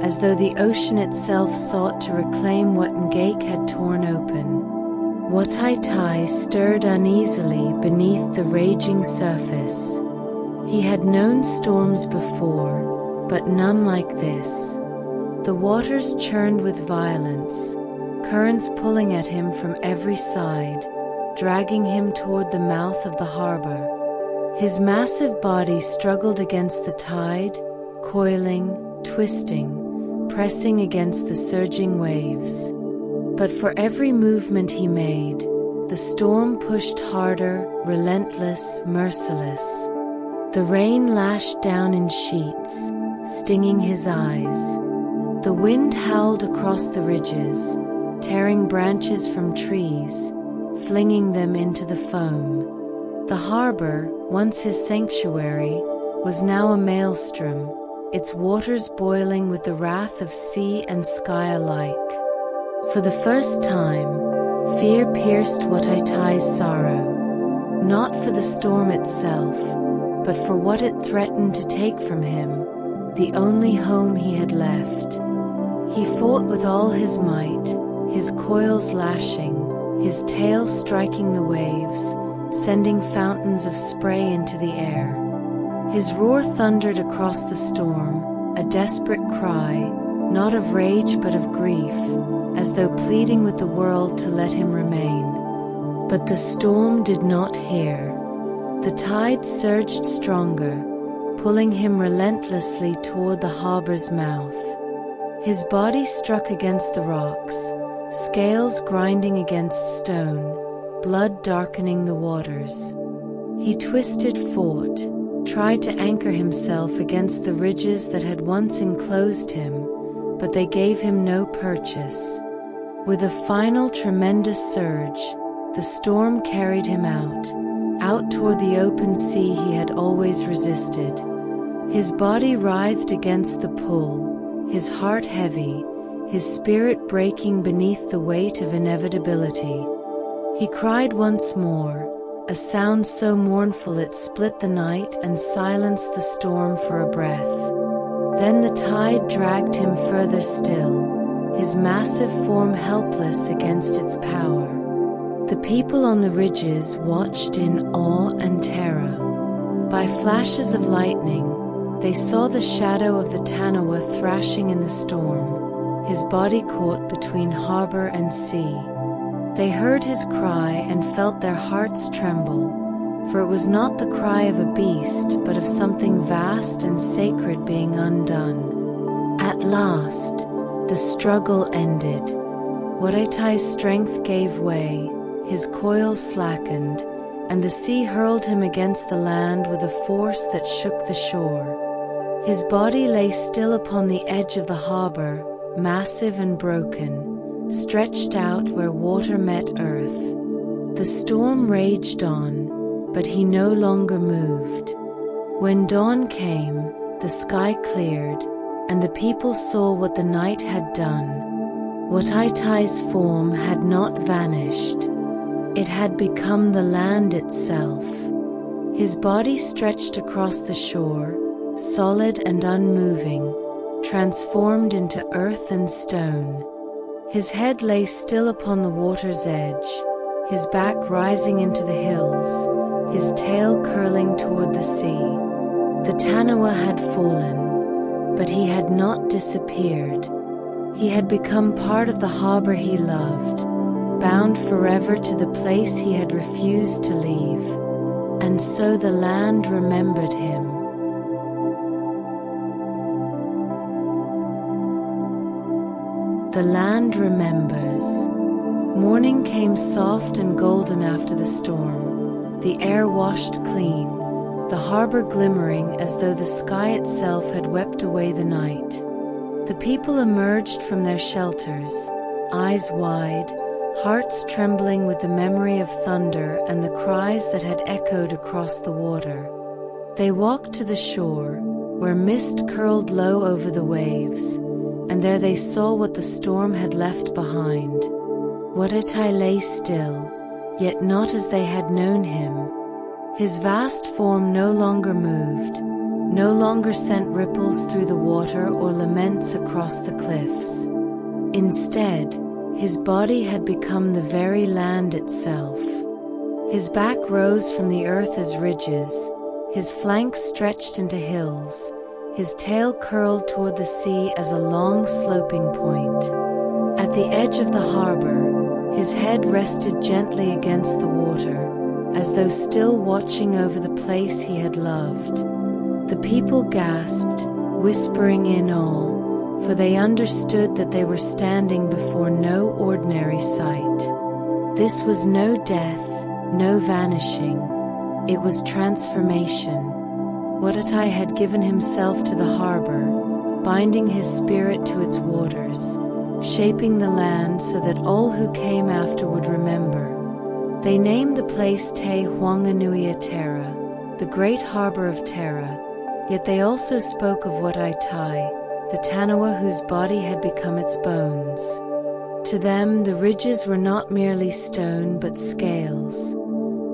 as though the ocean itself sought to reclaim what Ngake had torn open. Wataitai stirred uneasily beneath the raging surface. He had known storms before, but none like this. The waters churned with violence, currents pulling at him from every side, dragging him toward the mouth of the harbor. His massive body struggled against the tide, coiling, twisting, pressing against the surging waves. But for every movement he made, the storm pushed harder, relentless, merciless. The rain lashed down in sheets, stinging his eyes. The wind howled across the ridges, tearing branches from trees, flinging them into the foam. The harbor, once his sanctuary, was now a maelstrom, its waters boiling with the wrath of sea and sky alike. For the first time, fear pierced Wataitai's sorrow, not for the storm itself, but for what it threatened to take from him, the only home he had left. He fought with all his might, his coils lashing, his tail striking the waves, sending fountains of spray into the air. His roar thundered across the storm, a desperate cry, not of rage but of grief, as though pleading with the world to let him remain. But the storm did not hear. The tide surged stronger, pulling him relentlessly toward the harbor's mouth. His body struck against the rocks, scales grinding against stone, blood darkening the waters. He twisted, fought, tried to anchor himself against the ridges that had once enclosed him, but they gave him no purchase. With a final tremendous surge, the storm carried him out toward the open sea he had always resisted. His body writhed against the pull, his heart heavy, his spirit breaking beneath the weight of inevitability. He cried once more, a sound so mournful it split the night and silenced the storm for a breath. Then the tide dragged him further still, his massive form helpless against its power. The people on the ridges watched in awe and terror. By flashes of lightning, they saw the shadow of the taniwha thrashing in the storm, his body caught between harbor and sea. They heard his cry and felt their hearts tremble, for it was not the cry of a beast, but of something vast and sacred being undone. At last, the struggle ended. Wataitai's strength gave way, his coils slackened, and the sea hurled him against the land with a force that shook the shore. His body lay still upon the edge of the harbor, massive and broken, stretched out where water met earth. The storm raged on, but he no longer moved. When dawn came, the sky cleared, and the people saw what the night had done. Wataitai's form had not vanished. It had become the land itself. His body stretched across the shore, solid and unmoving, transformed into earth and stone. His head lay still upon the water's edge, his back rising into the hills, his tail curling toward the sea. The taniwha had fallen, but he had not disappeared. He had become part of the harbor he loved, bound forever to the place he had refused to leave, and so the land remembered him. The land remembers. Morning came soft and golden after the storm, the air washed clean, the harbor glimmering as though the sky itself had wept away the night. The people emerged from their shelters, eyes wide, hearts trembling with the memory of thunder and the cries that had echoed across the water. They walked to the shore, where mist curled low over the waves, and there they saw what the storm had left behind. Watatai lay still, yet not as they had known him. His vast form no longer moved, no longer sent ripples through the water or laments across the cliffs. Instead, his body had become the very land itself. His back rose from the earth as ridges, his flanks stretched into hills, his tail curled toward the sea as a long sloping point. At the edge of the harbor, his head rested gently against the water, as though still watching over the place he had loved. The people gasped, whispering in awe, for they understood that they were standing before no ordinary sight. This was no death, no vanishing. It was transformation. Watatai had given himself to the harbor, binding his spirit to its waters, shaping the land so that all who came after would remember. They named the place Te Huanganuia Terra, the great harbor of Terra, yet they also spoke of Watatai, the taniwha whose body had become its bones. To them, the ridges were not merely stone but scales,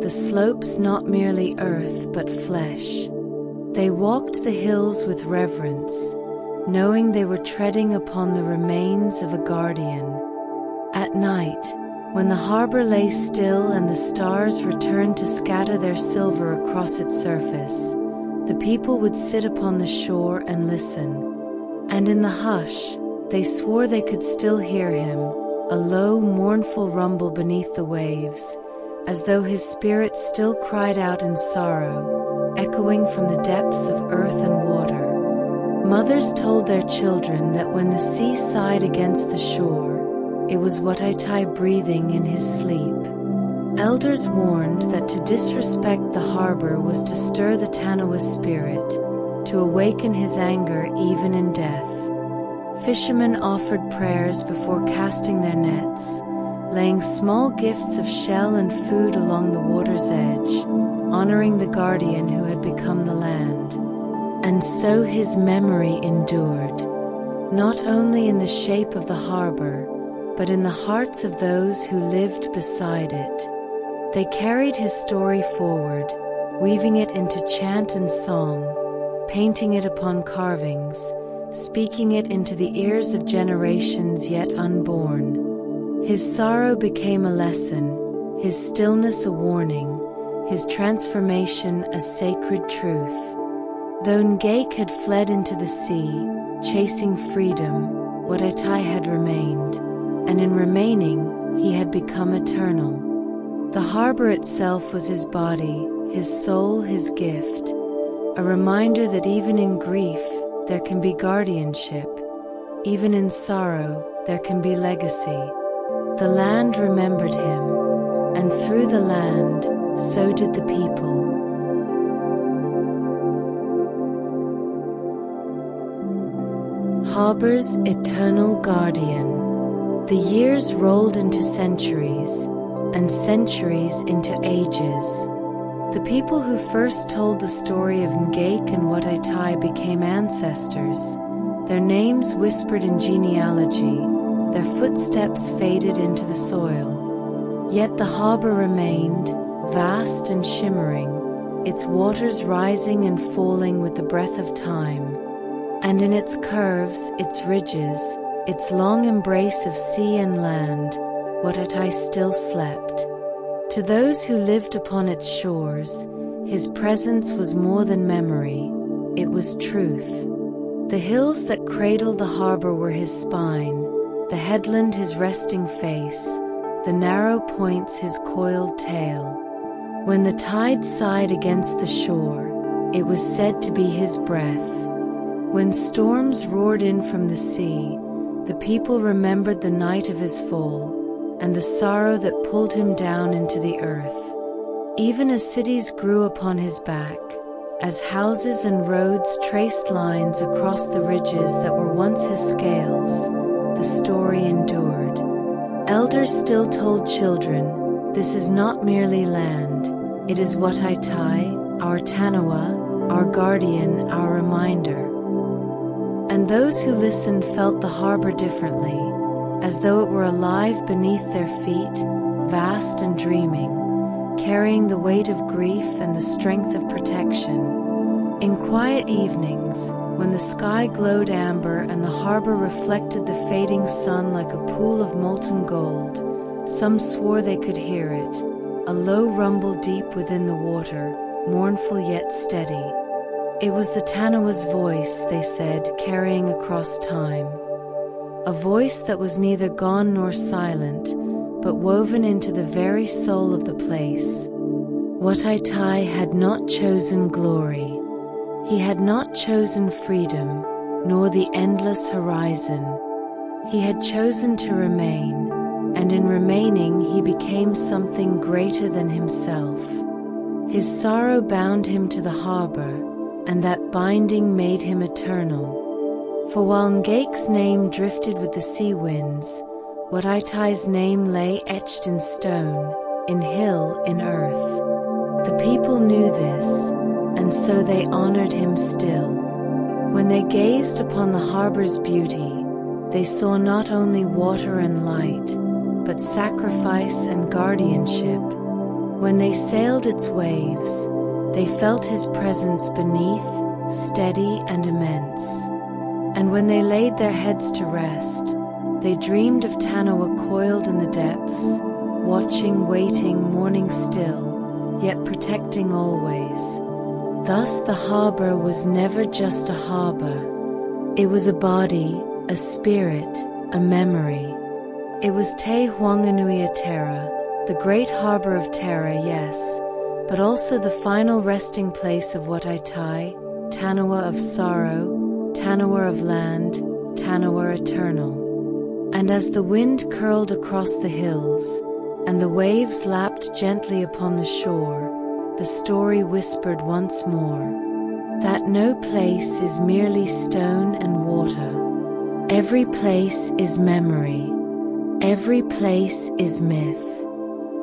the slopes not merely earth but flesh. They walked the hills with reverence, knowing they were treading upon the remains of a guardian. At night, when the harbor lay still and the stars returned to scatter their silver across its surface, the people would sit upon the shore and listen. And in the hush, they swore they could still hear him, a low, mournful rumble beneath the waves, as though his spirit still cried out in sorrow, echoing from the depths of earth and water. Mothers told their children that when the sea sighed against the shore, it was Watatai breathing in his sleep. Elders warned that to disrespect the harbor was to stir the taniwha spirit, to awaken his anger even in death. Fishermen offered prayers before casting their nets, laying small gifts of shell and food along the water's edge, honoring the guardian who had become the land. And so his memory endured, not only in the shape of the harbor, but in the hearts of those who lived beside it. They carried his story forward, weaving it into chant and song, painting it upon carvings, speaking it into the ears of generations yet unborn. His sorrow became a lesson, his stillness a warning, his transformation a sacred truth. Though Ngake had fled into the sea, chasing freedom, Watatai had remained, and in remaining, he had become eternal. The harbor itself was his body, his soul, his gift, a reminder that even in grief, there can be guardianship. Even in sorrow, there can be legacy. The land remembered him, and through the land, so did the people. Harbor's eternal guardian. The years rolled into centuries, and centuries into ages. The people who first told the story of Ngake and Watatai became ancestors, their names whispered in genealogy, their footsteps faded into the soil. Yet the harbor remained, vast and shimmering, its waters rising and falling with the breath of time. And in its curves, its ridges, its long embrace of sea and land, Watatai still slept. To those who lived upon its shores, his presence was more than memory, it was truth. The hills that cradled the harbor were his spine, the headland his resting face, the narrow points his coiled tail. When the tide sighed against the shore, it was said to be his breath. When storms roared in from the sea, the people remembered the night of his fall and the sorrow that pulled him down into the earth. Even as cities grew upon his back, as houses and roads traced lines across the ridges that were once his scales, the story endured. Elders still told children, this is not merely land, it is Wataitai, our taniwha, our guardian, our reminder. And those who listened felt the harbor differently, as though it were alive beneath their feet, vast and dreaming, carrying the weight of grief and the strength of protection. In quiet evenings, when the sky glowed amber and the harbor reflected the fading sun like a pool of molten gold, some swore they could hear it, a low rumble deep within the water, mournful yet steady. It was the taniwha's voice, they said, carrying across time. A voice that was neither gone nor silent, but woven into the very soul of the place. Wataitai had not chosen glory. He had not chosen freedom, nor the endless horizon. He had chosen to remain, and in remaining he became something greater than himself. His sorrow bound him to the harbor, and that binding made him eternal. For while Ngake's name drifted with the sea winds, Wataitai's name lay etched in stone, in hill, in earth. The people knew this, and so they honored him still. When they gazed upon the harbor's beauty, they saw not only water and light, but sacrifice and guardianship. When they sailed its waves, they felt his presence beneath, steady and immense. And when they laid their heads to rest, they dreamed of taniwha coiled in the depths, watching, waiting, mourning still, yet protecting always. Thus the harbor was never just a harbor. It was a body, a spirit, a memory. It was Te Huanganui Terra, the great harbor of Terra, yes, but also the final resting place of Wataitai, taniwha of sorrow, taniwha of land, taniwha eternal. And as the wind curled across the hills, and the waves lapped gently upon the shore, the story whispered once more, that no place is merely stone and water. Every place is memory. Every place is myth.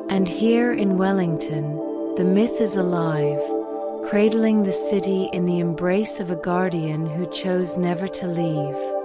And here in Wellington, the myth is alive, cradling the city in the embrace of a guardian who chose never to leave.